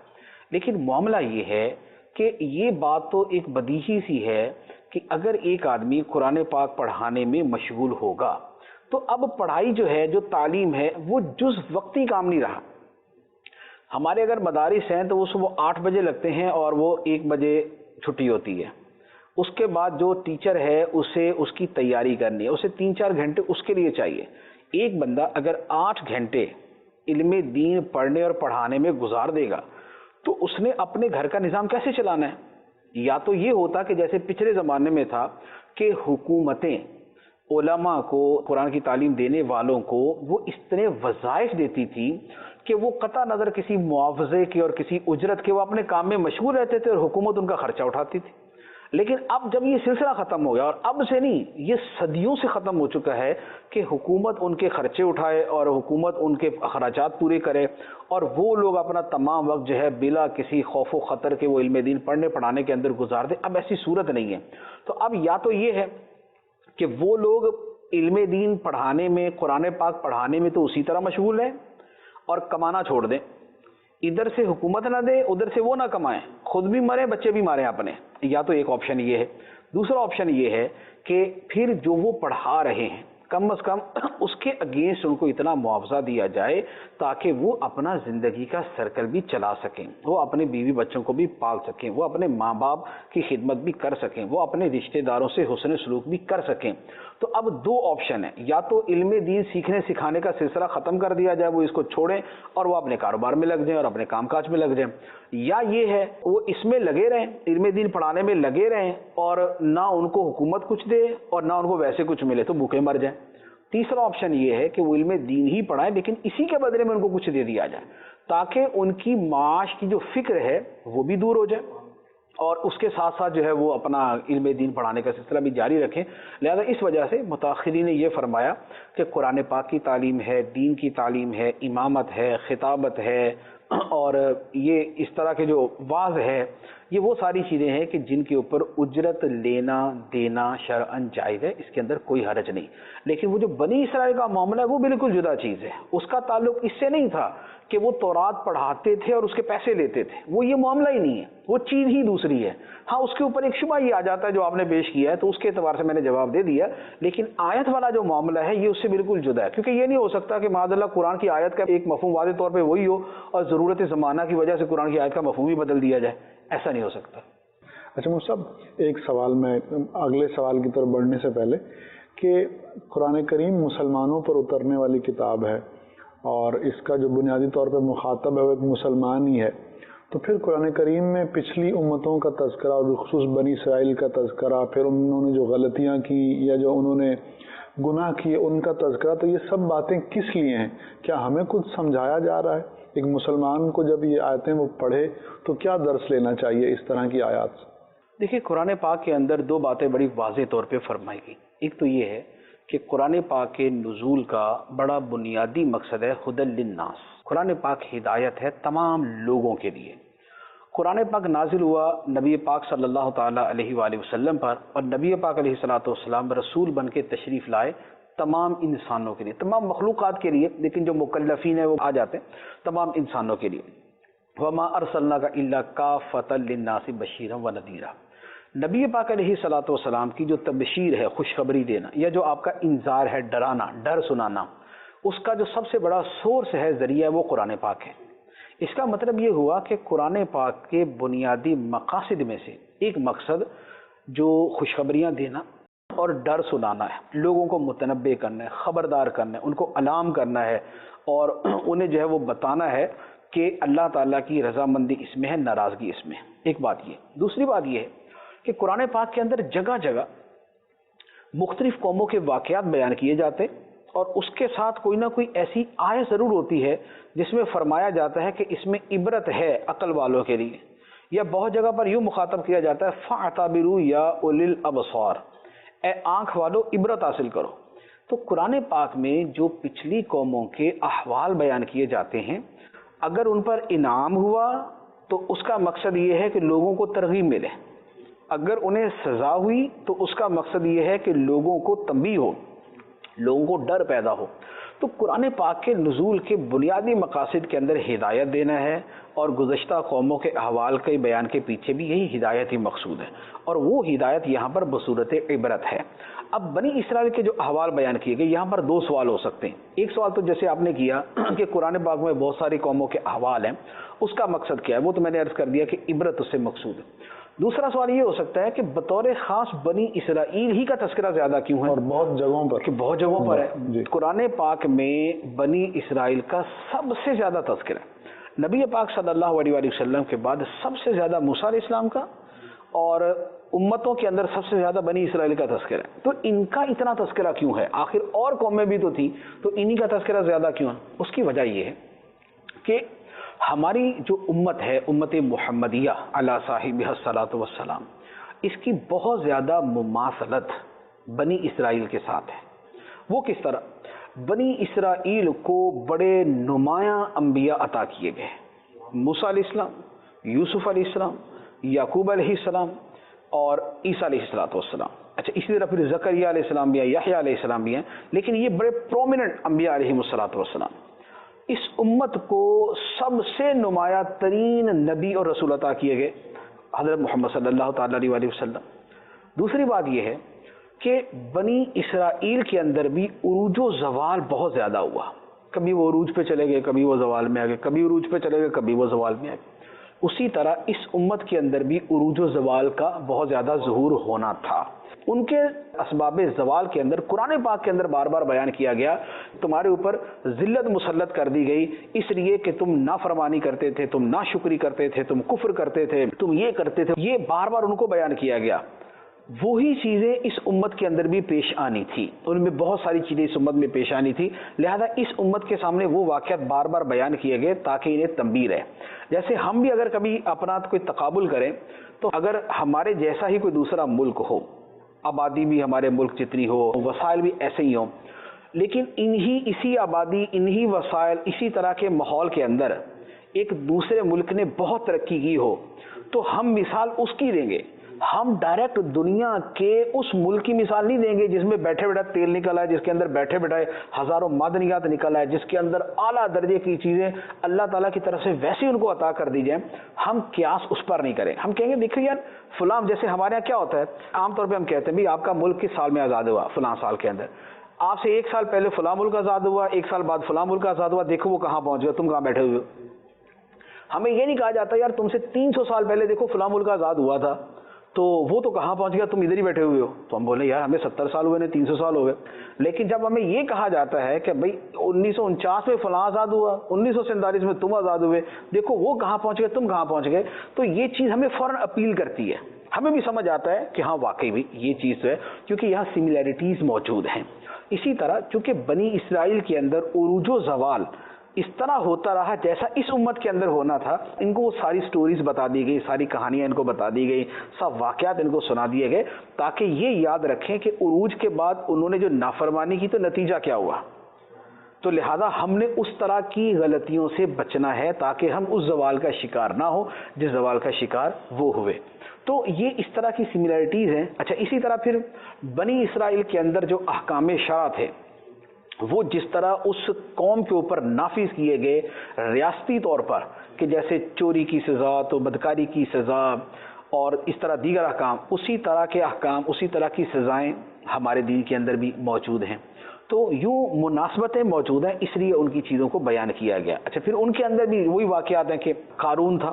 لیکن معاملہ یہ ہے کہ یہ بات تو ایک بدیہی سی ہے کہ اگر ایک آدمی قرآن پاک پڑھانے میں مشغول ہوگا تو اب پڑھائی جو ہے، جو تعلیم ہے، وہ جز وقتی کام نہیں رہا۔ ہمارے اگر مدارس ہیں تو وہ صبح 8 بجے لگتے ہیں اور وہ 1 بجے چھٹی ہوتی ہے۔ اس کے بعد جو ٹیچر ہے اسے اس کی تیاری کرنی ہے، اسے 3-4 گھنٹے اس کے لیے چاہیے۔ ایک بندہ اگر 8 گھنٹے علم دین پڑھنے اور پڑھانے میں گزار دے گا تو اس نے اپنے گھر کا نظام کیسے چلانا ہے؟ یا تو یہ ہوتا کہ جیسے پچھلے زمانے میں تھا کہ حکومتیں علماء کو، قرآن کی تعلیم دینے والوں کو وہ اس طرح وظائف دیتی تھی کہ وہ قطع نظر کسی معاوضے کی اور کسی اجرت کے وہ اپنے کام میں مشغول رہتے تھے اور حکومت ان کا خرچہ اٹھاتی تھی۔ لیکن اب جب یہ سلسلہ ختم ہو گیا، اور اب سے نہیں، یہ صدیوں سے ختم ہو چکا ہے کہ حکومت ان کے خرچے اٹھائے اور حکومت ان کے اخراجات پورے کرے اور وہ لوگ اپنا تمام وقت جو ہے بلا کسی خوف و خطر کے وہ علم دین پڑھنے پڑھانے کے اندر گزار دے۔ اب ایسی صورت نہیں ہے۔ تو اب یا تو یہ ہے کہ وہ لوگ علم دین پڑھانے میں، قرآن پاک پڑھانے میں تو اسی طرح مشغول ہیں اور کمانا چھوڑ دیں، ادھر سے حکومت نہ دے، ادھر سے وہ نہ کمائیں، خود بھی مریں، بچے بھی ماریں اپنے۔ یا تو ایک آپشن یہ ہے۔ دوسرا آپشن یہ ہے کہ پھر جو وہ پڑھا رہے ہیں کم از کم اس کے اگینسٹ ان کو اتنا معاوضہ دیا جائے تاکہ وہ اپنا زندگی کا سرکل بھی چلا سکیں، وہ اپنے بیوی بچوں کو بھی پال سکیں، وہ اپنے ماں باپ کی خدمت بھی کر سکیں، وہ اپنے رشتہ داروں سے حسن سلوک بھی کر سکیں۔ تو اب 2 آپشن ہیں، یا تو علم دین سیکھنے سکھانے کا سلسلہ ختم کر دیا جائے، وہ اس کو چھوڑیں اور وہ اپنے کاروبار میں لگ جائیں اور اپنے کام کاج میں لگ جائیں، یا یہ ہے وہ اس میں لگے رہیں، علم دین پڑھانے میں لگے رہیں اور نہ ان کو حکومت کچھ دے اور نہ ان کو ویسے کچھ ملے تو بھوکے مر جائیں۔ تیسرا آپشن یہ ہے کہ وہ علم دین ہی پڑھائیں لیکن اسی کے بدلے میں ان کو کچھ دے دیا جائے تاکہ ان کی معاش کی جو فکر ہے وہ بھی دور ہو جائے اور اس کے ساتھ ساتھ جو ہے وہ اپنا علم دین پڑھانے کا سلسلہ بھی جاری رکھیں۔ لہذا اس وجہ سے متاخرین نے یہ فرمایا کہ قرآن پاک کی تعلیم ہے، دین کی تعلیم ہے، امامت ہے، خطابت ہے اور یہ اس طرح کے جو واعظ ہے، یہ وہ ساری چیزیں ہیں کہ جن کے اوپر اجرت لینا دینا شرعاً جائز ہے، اس کے اندر کوئی حرج نہیں۔ لیکن وہ جو بنی اسرائیل کا معاملہ ہے وہ بالکل جدا چیز ہے، اس کا تعلق اس سے نہیں تھا کہ وہ تورات پڑھاتے تھے اور اس کے پیسے لیتے تھے، وہ یہ معاملہ ہی نہیں ہے، وہ چیز ہی دوسری ہے۔ ہاں اس کے اوپر ایک شبہ یہ آ جاتا ہے جو آپ نے پیش کیا ہے تو اس کے اعتبار سے میں نے جواب دے دیا، لیکن آیت والا جو معاملہ ہے یہ اس سے بالکل جدا ہے، کیونکہ یہ نہیں ہو سکتا کہ معاذ اللہ قرآن کی آیت کا ایک مفہوم واضح طور پہ وہی ہو اور ضرورت زمانہ کی وجہ سے قرآن کی آیت کا مفہوم ہی بدل دیا جائے، ایسا نہیں ہو سکتا۔ اچھا مفتی صاحب، ایک سوال میں اگلے سوال کی طرف بڑھنے سے پہلے کہ قرآن کریم مسلمانوں پر اترنے والی کتاب ہے اور اس کا جو بنیادی طور پہ مخاطب ہے وہ ایک مسلمان ہی ہے، تو پھر قرآن کریم میں پچھلی امتوں کا تذکرہ اور بالخصوص بنی اسرائیل کا تذکرہ، پھر انہوں نے جو غلطیاں کی یا جو انہوں نے گناہ کیے ان کا تذکرہ، تو یہ سب باتیں کس لیے ہیں؟ کیا ہمیں کچھ سمجھایا جا رہا ہے؟ ایک مسلمان کو جب یہ آیتیں وہ پڑھے تو کیا درس لینا چاہیے اس طرح کی آیات سے؟ دیکھیے قرآن پاک کے اندر 2 باتیں بڑی واضح طور پہ فرمائی گئی۔ ایک تو یہ ہے کہ قرآن پاک کے نزول کا بڑا بنیادی مقصد ہے ہدی للناس، قرآن پاک ہدایت ہے تمام لوگوں کے لیے۔ قرآن پاک نازل ہوا نبی پاک صلی اللہ تعالیٰ علیہ وآلہ وسلم پر اور نبی پاک علیہ الصلوۃ والسلام رسول بن کے تشریف لائے تمام انسانوں کے لیے، تمام مخلوقات کے لیے، لیکن جو مکلفین ہیں وہ آ جاتے ہیں تمام انسانوں کے لیے۔ وما ارسلناک الا کافۃ للناس بشیرا ونذیرا، نبی پاک علیہ الصلوۃ والسلام کی جو تبشیر ہے، خوشخبری دینا، یا جو آپ کا انذار ہے، ڈرانا، ڈر سنانا، اس کا جو سب سے بڑا سورس ہے، ذریعہ ہے، وہ قرآن پاک ہے۔ اس کا مطلب یہ ہوا کہ قرآن پاک کے بنیادی مقاصد میں سے ایک مقصد جو خوشخبریاں دینا اور ڈر سنانا ہے، لوگوں کو متنبع کرنا ہے، خبردار کرنا ہے، ان کو الارم کرنا ہے، اور انہیں جو ہے وہ بتانا ہے کہ اللہ تعالیٰ کی رضامندی اس میں ہے، ناراضگی اس میں ہے۔ ایک بات یہ۔ دوسری بات یہ ہے کہ قرآن پاک کے اندر جگہ جگہ مختلف قوموں کے واقعات بیان کیے جاتے، اور اس کے ساتھ کوئی نہ کوئی ایسی آیت ضرور ہوتی ہے جس میں فرمایا جاتا ہے کہ اس میں عبرت ہے عقل والوں کے لیے، یا بہت جگہ پر یوں مخاطب کیا جاتا ہے فَاعْتَبِرُوا يَا أُولِي الْأَبْصَارِ، اے آنکھ والو عبرت حاصل کرو۔ تو قرآن پاک میں جو پچھلی قوموں کے احوال بیان کیے جاتے ہیں، اگر ان پر انعام ہوا تو اس کا مقصد یہ ہے کہ لوگوں کو ترغیب ملے، اگر انہیں سزا ہوئی تو اس کا مقصد یہ ہے کہ لوگوں کو تنبیہ ہو، لوگوں کو ڈر پیدا ہو۔ تو قرآن پاک کے نزول کے بنیادی مقاصد کے اندر ہدایت دینا ہے، اور گزشتہ قوموں کے احوال کے بیان کے پیچھے بھی یہی ہدایت ہی مقصود ہے، اور وہ ہدایت یہاں پر بصورت عبرت ہے۔ اب بنی اسرائیل کے جو احوال بیان کیے گئے، یہاں پر دو سوال ہو سکتے ہیں۔ ایک سوال تو جیسے آپ نے کیا کہ قرآن پاک میں بہت ساری قوموں کے احوال ہیں، اس کا مقصد کیا ہے، وہ تو میں نے عرض کر دیا کہ عبرت اس سے مقصود ہے۔ دوسرا سوال یہ ہو سکتا ہے کہ بطور خاص بنی اسرائیل ہی کا تذکرہ زیادہ کیوں ہے، اور بہت جگہوں پر، کہ بہت جگہوں پر ہے۔ جی۔ قرآن پاک میں بنی اسرائیل کا سب سے زیادہ تذکرہ ہے۔ نبی پاک صلی اللہ علیہ وآلہ وسلم کے بعد سب سے زیادہ موسیٰ علیہ السلام کا، اور امتوں کے اندر سب سے زیادہ بنی اسرائیل کا تذکرہ ہے۔ تو ان کا اتنا تذکرہ کیوں ہے؟ آخر اور قومیں بھی تو تھیں، تو انہی کا تذکرہ زیادہ کیوں ہے؟ اس کی وجہ یہ ہے کہ ہماری جو امت ہے، امت محمدیہ علی صاحبہ الصلاۃ والسلام، اس کی بہت زیادہ مماثلت بنی اسرائیل کے ساتھ ہے۔ وہ کس طرح؟ بنی اسرائیل کو بڑے نمایاں انبیاء عطا کیے گئے، موسیٰ علیہ السلام، یوسف علیہ السلام، یعقوب علیہ السلام، اور عیسیٰ علیہ السلام۔ اچھا، اسی طرح پھر زکریا علیہ السلام بھی ہیں، یحییٰ علیہ السلام بھی ہیں، لیکن یہ بڑے پرومیننٹ انبیاء علیہ السلام۔ اس امت کو سب سے نمایاں ترین نبی اور رسول عطا کیے گئے حضرت محمد صلی اللہ تعالیٰ علیہ وآلہ وسلم۔ دوسری بات یہ ہے کہ بنی اسرائیل کے اندر بھی عروج و زوال بہت زیادہ ہوا، کبھی وہ عروج پہ چلے گئے، کبھی وہ زوال میں آ گئے، کبھی عروج پہ چلے گئے، کبھی وہ زوال میں آ گئے۔ اسی طرح اس امت کے اندر بھی عروج و زوال کا بہت زیادہ ظہور ہونا تھا۔ ان کے اسباب زوال کے اندر قرآن پاک کے اندر بار بار بیان کیا گیا، تمہارے اوپر ذلت مسلط کر دی گئی اس لیے کہ تم نافرمانی کرتے تھے، تم ناشکری کرتے تھے، تم کفر کرتے تھے، تم یہ کرتے تھے، یہ بار بار ان کو بیان کیا گیا۔ وہی چیزیں اس امت کے اندر بھی پیش آنی تھی، ان میں بہت ساری چیزیں اس امت میں پیش آنی تھی، لہذا اس امت کے سامنے وہ واقعات بار بار بیان کیے گئے تاکہ انہیں تنبیہ رہے۔ جیسے ہم بھی اگر کبھی اپنا کوئی تقابل کریں تو اگر ہمارے جیسا ہی کوئی دوسرا ملک ہو، آبادی بھی ہمارے ملک جتنی ہو، وسائل بھی ایسے ہی ہوں، لیکن اسی آبادی، انہی وسائل، اسی طرح کے ماحول کے اندر ایک دوسرے ملک نے بہت ترقی کی ہو تو ہم مثال اس کی دیں گے، ہم ڈائریکٹ دنیا کے اس ملک کی مثال نہیں دیں گے جس میں بیٹھے بیٹھے تیل نکل آئے، جس کے اندر بیٹھے بیٹھے ہزاروں معدنیات نکل آئے، جس کے اندر اعلیٰ درجے کی چیزیں اللہ تعالیٰ کی طرف سے ویسے ان کو عطا کر دی جائیں، ہم قیاس اس پر نہیں کریں۔ ہم کہیں گے دیکھو یار فلاں، جیسے ہمارے یہاں کیا ہوتا ہے، عام طور پہ ہم کہتے ہیں بھی آپ کا ملک کس سال میں آزاد ہوا، فلاں سال کے اندر، آپ سے ایک سال پہلے فلاں ملک آزاد ہوا، ایک سال بعد فلاں ملک آزاد ہوا، دیکھو وہ کہاں پہنچ گیا، تم کہاں بیٹھے ہوئے ہو۔ ہمیں یہ نہیں کہا جاتا یار تم سے 300 سال پہلے دیکھو فلاں ملک آزاد ہوا تھا تو وہ تو کہاں پہنچ گیا، تم ادھر ہی بیٹھے ہوئے ہو۔ تو ہم بولے یار ہمیں 70 سال ہوئے، 300 سال ہو گئے۔ لیکن جب ہمیں یہ کہا جاتا ہے کہ بھائی 1949 میں فلاں آزاد ہوا، 1947 میں تم آزاد ہوئے، دیکھو وہ کہاں پہنچ گئے، تم کہاں پہنچ گئے، تو یہ چیز ہمیں فوراً اپیل کرتی ہے، ہمیں بھی سمجھ آتا ہے کہ ہاں واقعی بھی یہ چیز ہے، کیونکہ یہاں سملیرٹیز موجود ہیں۔ اسی طرح چونکہ بنی اسرائیل کے اندر عروج و زوال اس طرح ہوتا رہا جیسا اس امت کے اندر ہونا تھا، ان کو وہ ساری سٹوریز بتا دی گئی، ساری کہانیاں ان کو بتا دی گئی، سب واقعات ان کو سنا دیے گئے تاکہ یہ یاد رکھیں کہ عروج کے بعد انہوں نے جو نافرمانی کی تو نتیجہ کیا ہوا۔ تو لہذا ہم نے اس طرح کی غلطیوں سے بچنا ہے تاکہ ہم اس زوال کا شکار نہ ہو جس زوال کا شکار وہ ہوئے۔ تو یہ اس طرح کی سملیرٹیز ہیں۔ اچھا، اسی طرح پھر بنی اسرائیل کے اندر جو احکام شرع تھے وہ جس طرح اس قوم کے اوپر نافذ کیے گئے ریاستی طور پر، کہ جیسے چوری کی سزا تو بدکاری کی سزا اور اس طرح دیگر احکام، اسی طرح کے احکام، اسی طرح کی سزائیں ہمارے دین کے اندر بھی موجود ہیں۔ تو یوں مناسبتیں موجود ہیں، اس لیے ان کی چیزوں کو بیان کیا گیا۔ اچھا، پھر ان کے اندر بھی وہی واقعات ہیں کہ قارون تھا،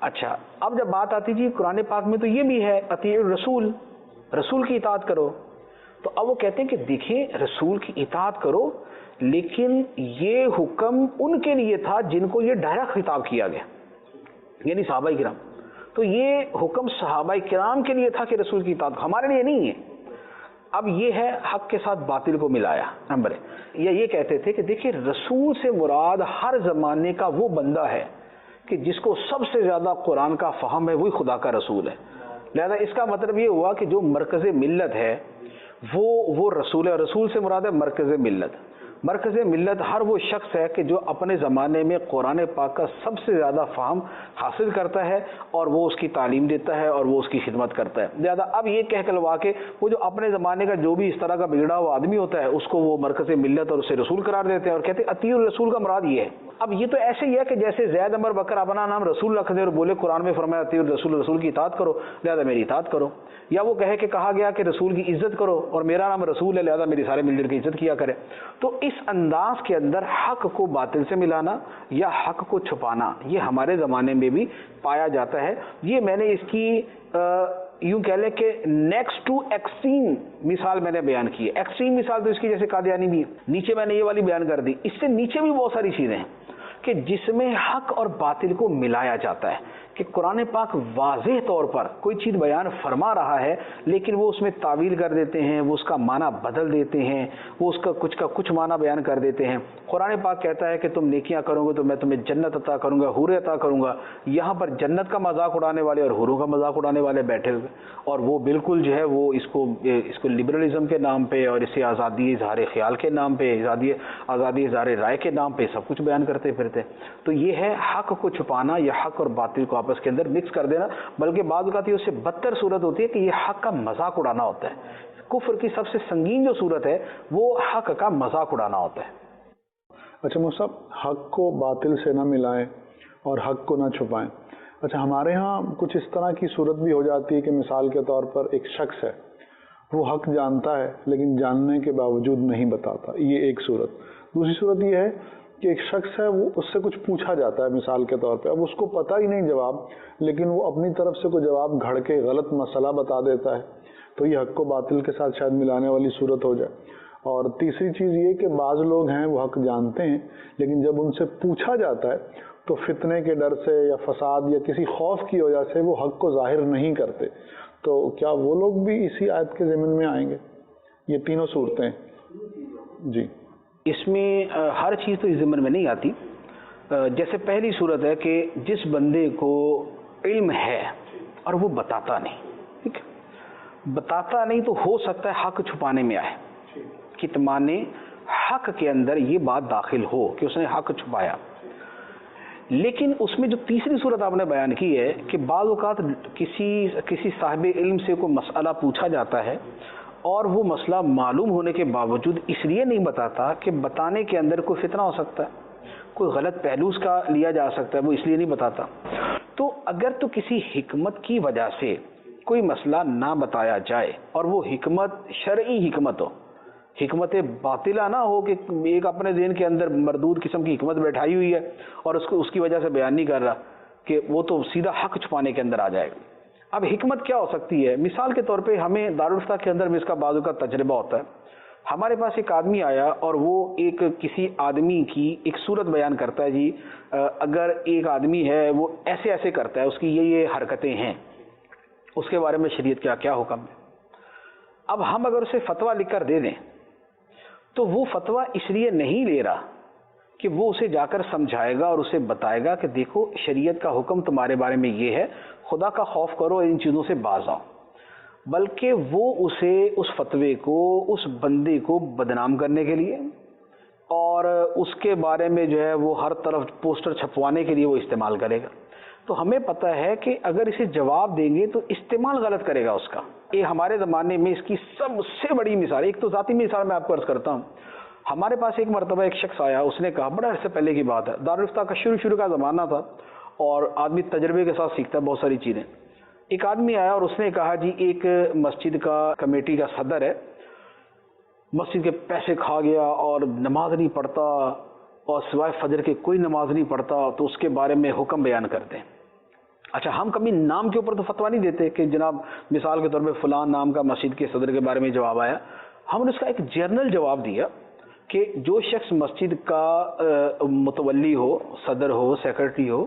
اچھا، اب جب بات آتی جی قرآن پاک میں تو یہ بھی ہے اطیعوا الرسول، رسول کی اطاعت کرو، تو اب وہ کہتے ہیں کہ دیکھیں رسول کی اطاعت کرو، لیکن یہ حکم ان کے لیے تھا جن کو یہ ڈائریکٹ خطاب کیا گیا، یعنی صحابہ کرام، تو یہ حکم صحابہ کرام کے لیے تھا کہ رسول کی اطاعت، ہمارے لیے نہیں ہے۔ اب یہ ہے حق کے ساتھ باطل کو ملایا، نمبر یا یہ کہتے تھے کہ دیکھیں رسول سے مراد ہر زمانے کا وہ بندہ ہے کہ جس کو سب سے زیادہ قرآن کا فہم ہے، وہی خدا کا رسول ہے، لہذا اس کا مطلب یہ ہوا کہ جو مرکز ملت ہے وہ رسول ہے، اور رسول سے مراد ہے مرکز ملت۔ مرکز ملت ہر وہ شخص ہے کہ جو اپنے زمانے میں قرآن پاک کا سب سے زیادہ فہم حاصل کرتا ہے اور وہ اس کی تعلیم دیتا ہے اور وہ اس کی خدمت کرتا ہے۔ لہذا اب یہ کہہ کلوا کے وہ جو اپنے زمانے کا جو بھی اس طرح کا بگڑا ہوا آدمی ہوتا ہے اس کو وہ مرکز ملت اور اسے رسول قرار دیتے ہیں اور کہتے ہیں اطیعوا الرسول کا مراد یہ ہے۔ اب یہ تو ایسے ہی ہے کہ جیسے زید عمر بکر اپنا نام رسول رکھ دے اور بولے قرآن میں فرمایا اطیعوا الرسول، رسول کی اطاعت کرو لہذا میری اطاعت کرو، یا وہ کہے کہ کہا گیا کہ رسول کی عزت کرو اور میرا نام رسول ہے لہذا میری سارے مل جل کی عزت کیا کرے۔ تو اس انداز کے اندر حق کو باطل سے ملانا یا حق کو چھپانا یہ ہمارے زمانے میں بھی پایا جاتا ہے۔ یہ میں نے اس کی یوں کہہ لیں کہ نیکسٹ ٹو ایکسٹریم مثال میں نے بیان کی ہے۔ ایکسٹریم مثال تو اس کی جیسے قادیانی بھی ہے، نیچے میں نے یہ والی بیان کر دی، اس سے نیچے بھی بہت ساری چیزیں ہیں کہ جس میں حق اور باطل کو ملایا جاتا ہے، کہ قرآن پاک واضح طور پر کوئی چیز بیان فرما رہا ہے لیکن وہ اس میں تعویل کر دیتے ہیں، وہ اس کا معنی بدل دیتے ہیں، وہ اس کا کچھ معنی بیان کر دیتے ہیں۔ قرآن پاک کہتا ہے کہ تم نیکیاں کرو گے تو میں تمہیں جنت عطا کروں گا، حوریں عطا کروں گا، یہاں پر جنت کا مذاق اڑانے والے اور حوروں کا مذاق اڑانے والے بیٹھے ہوئے، اور وہ بالکل جو ہے وہ اس کو لبرلزم کے نام پہ اور اسے آزادی اظہار خیال کے نام پہ، آزادی اظہار رائے کے نام پہ سب کچھ بیان کرتے پھرتے۔ تو یہ ہے حق کو چھپانا یا حق اور باطل کو آپس کے اندر مکس کر دینا، بلکہ بعض اوقات یہ اس سے بدتر صورت ہوتی ہے کہ یہ حق کا مذاق اڑانا ہوتا ہے۔ کفر کی سب سے سنگین جو صورت ہے وہ حق کا مذاق اڑانا ہوتا ہے۔ اچھا مصعب، حق کو باطل سے نہ ملائیں اور حق کو نہ چھپائیں۔ اچھا ہمارے ہاں کچھ اس طرح کی صورت بھی ہو جاتی ہے کہ مثال کے طور پر ایک شخص ہے، وہ حق جانتا ہے لیکن جاننے کے باوجود نہیں بتاتا، یہ ایک صورت۔ دوسری صورت یہ ہے کہ ایک شخص ہے، وہ اس سے کچھ پوچھا جاتا ہے مثال کے طور پہ، اب اس کو پتہ ہی نہیں جواب، لیکن وہ اپنی طرف سے کوئی جواب گھڑ کے غلط مسئلہ بتا دیتا ہے، تو یہ حق کو باطل کے ساتھ شاید ملانے والی صورت ہو جائے۔ اور تیسری چیز یہ کہ بعض لوگ ہیں وہ حق جانتے ہیں لیکن جب ان سے پوچھا جاتا ہے تو فتنے کے ڈر سے یا فساد یا کسی خوف کی وجہ سے وہ حق کو ظاہر نہیں کرتے، تو کیا وہ لوگ بھی اسی آیت کے ضمن میں آئیں گے؟ یہ تینوں صورتیں جی اس میں ہر چیز تو اس ضمن میں نہیں آتی۔ جیسے پہلی صورت ہے کہ جس بندے کو علم ہے اور وہ بتاتا نہیں، ٹھیک ہے، بتاتا نہیں تو ہو سکتا ہے حق چھپانے میں آئے، کتمان حق کے اندر یہ بات داخل ہو کہ اس نے حق چھپایا۔ لیکن اس میں جو تیسری صورت آپ نے بیان کی ہے کہ بعض اوقات کسی صاحب علم سے کوئی مسئلہ پوچھا جاتا ہے اور وہ مسئلہ معلوم ہونے کے باوجود اس لیے نہیں بتاتا کہ بتانے کے اندر کوئی فتنہ ہو سکتا ہے، کوئی غلط پہلو اس کا لیا جا سکتا ہے، وہ اس لیے نہیں بتاتا۔ تو اگر تو کسی حکمت کی وجہ سے کوئی مسئلہ نہ بتایا جائے اور وہ حکمت شرعی حکمت ہو، حکمت باطلہ نہ ہو کہ ایک اپنے ذہن کے اندر مردود قسم کی حکمت بیٹھائی ہوئی ہے اور اس کی وجہ سے بیان نہیں کر رہا، کہ وہ تو سیدھا حق چھپانے کے اندر آ جائے گا۔ اب حکمت کیا ہو سکتی ہے؟ مثال کے طور پہ ہمیں دارالفتہ کے اندر میں اس کا بعض کا تجربہ ہوتا ہے۔ ہمارے پاس ایک آدمی آیا اور وہ کسی آدمی کی ایک صورت بیان کرتا ہے، جی اگر ایک آدمی ہے وہ ایسے ایسے کرتا ہے، اس کی یہ حرکتیں ہیں، اس کے بارے میں شریعت کیا حکم ہے۔ اب ہم اگر اسے فتویٰ لکھ کر دے دیں تو وہ فتویٰ اس لیے نہیں لے رہا کہ وہ اسے جا کر سمجھائے گا اور اسے بتائے گا کہ دیکھو شریعت کا حکم تمہارے بارے میں یہ ہے، خدا کا خوف کرو، ان چیزوں سے باز آؤ، بلکہ وہ اسے اس فتوے کو اس بندے کو بدنام کرنے کے لیے اور اس کے بارے میں جو ہے وہ ہر طرف پوسٹر چھپوانے کے لیے وہ استعمال کرے گا۔ تو ہمیں پتہ ہے کہ اگر اسے جواب دیں گے تو استعمال غلط کرے گا اس کا۔ یہ ہمارے زمانے میں اس کی سب سے بڑی مثال، ایک تو ذاتی مثال میں آپ کو عرض کرتا ہوں۔ ہمارے پاس ایک مرتبہ ایک شخص آیا، اس نے کہا، بڑا عرصے پہلے کی بات ہے، دارالفتہ کا شروع کا زمانہ تھا اور آدمی تجربے کے ساتھ سیکھتا ہے بہت ساری چیزیں۔ ایک آدمی آیا اور اس نے کہا، جی ایک مسجد کا کمیٹی کا صدر ہے، مسجد کے پیسے کھا گیا اور نماز نہیں پڑھتا اور سوائے فجر کے کوئی نماز نہیں پڑھتا، تو اس کے بارے میں حکم بیان کرتے ہیں۔ اچھا ہم کبھی نام کے اوپر تو فتویٰ نہیں دیتے کہ جناب مثال کے طور پہ فلان نام کا مسجد کے صدر کے بارے میں جواب آیا. ہم نے اس کا ایک جنرل جواب دیا کہ جو شخص مسجد کا متولی ہو، صدر ہو، سیکرٹری ہو،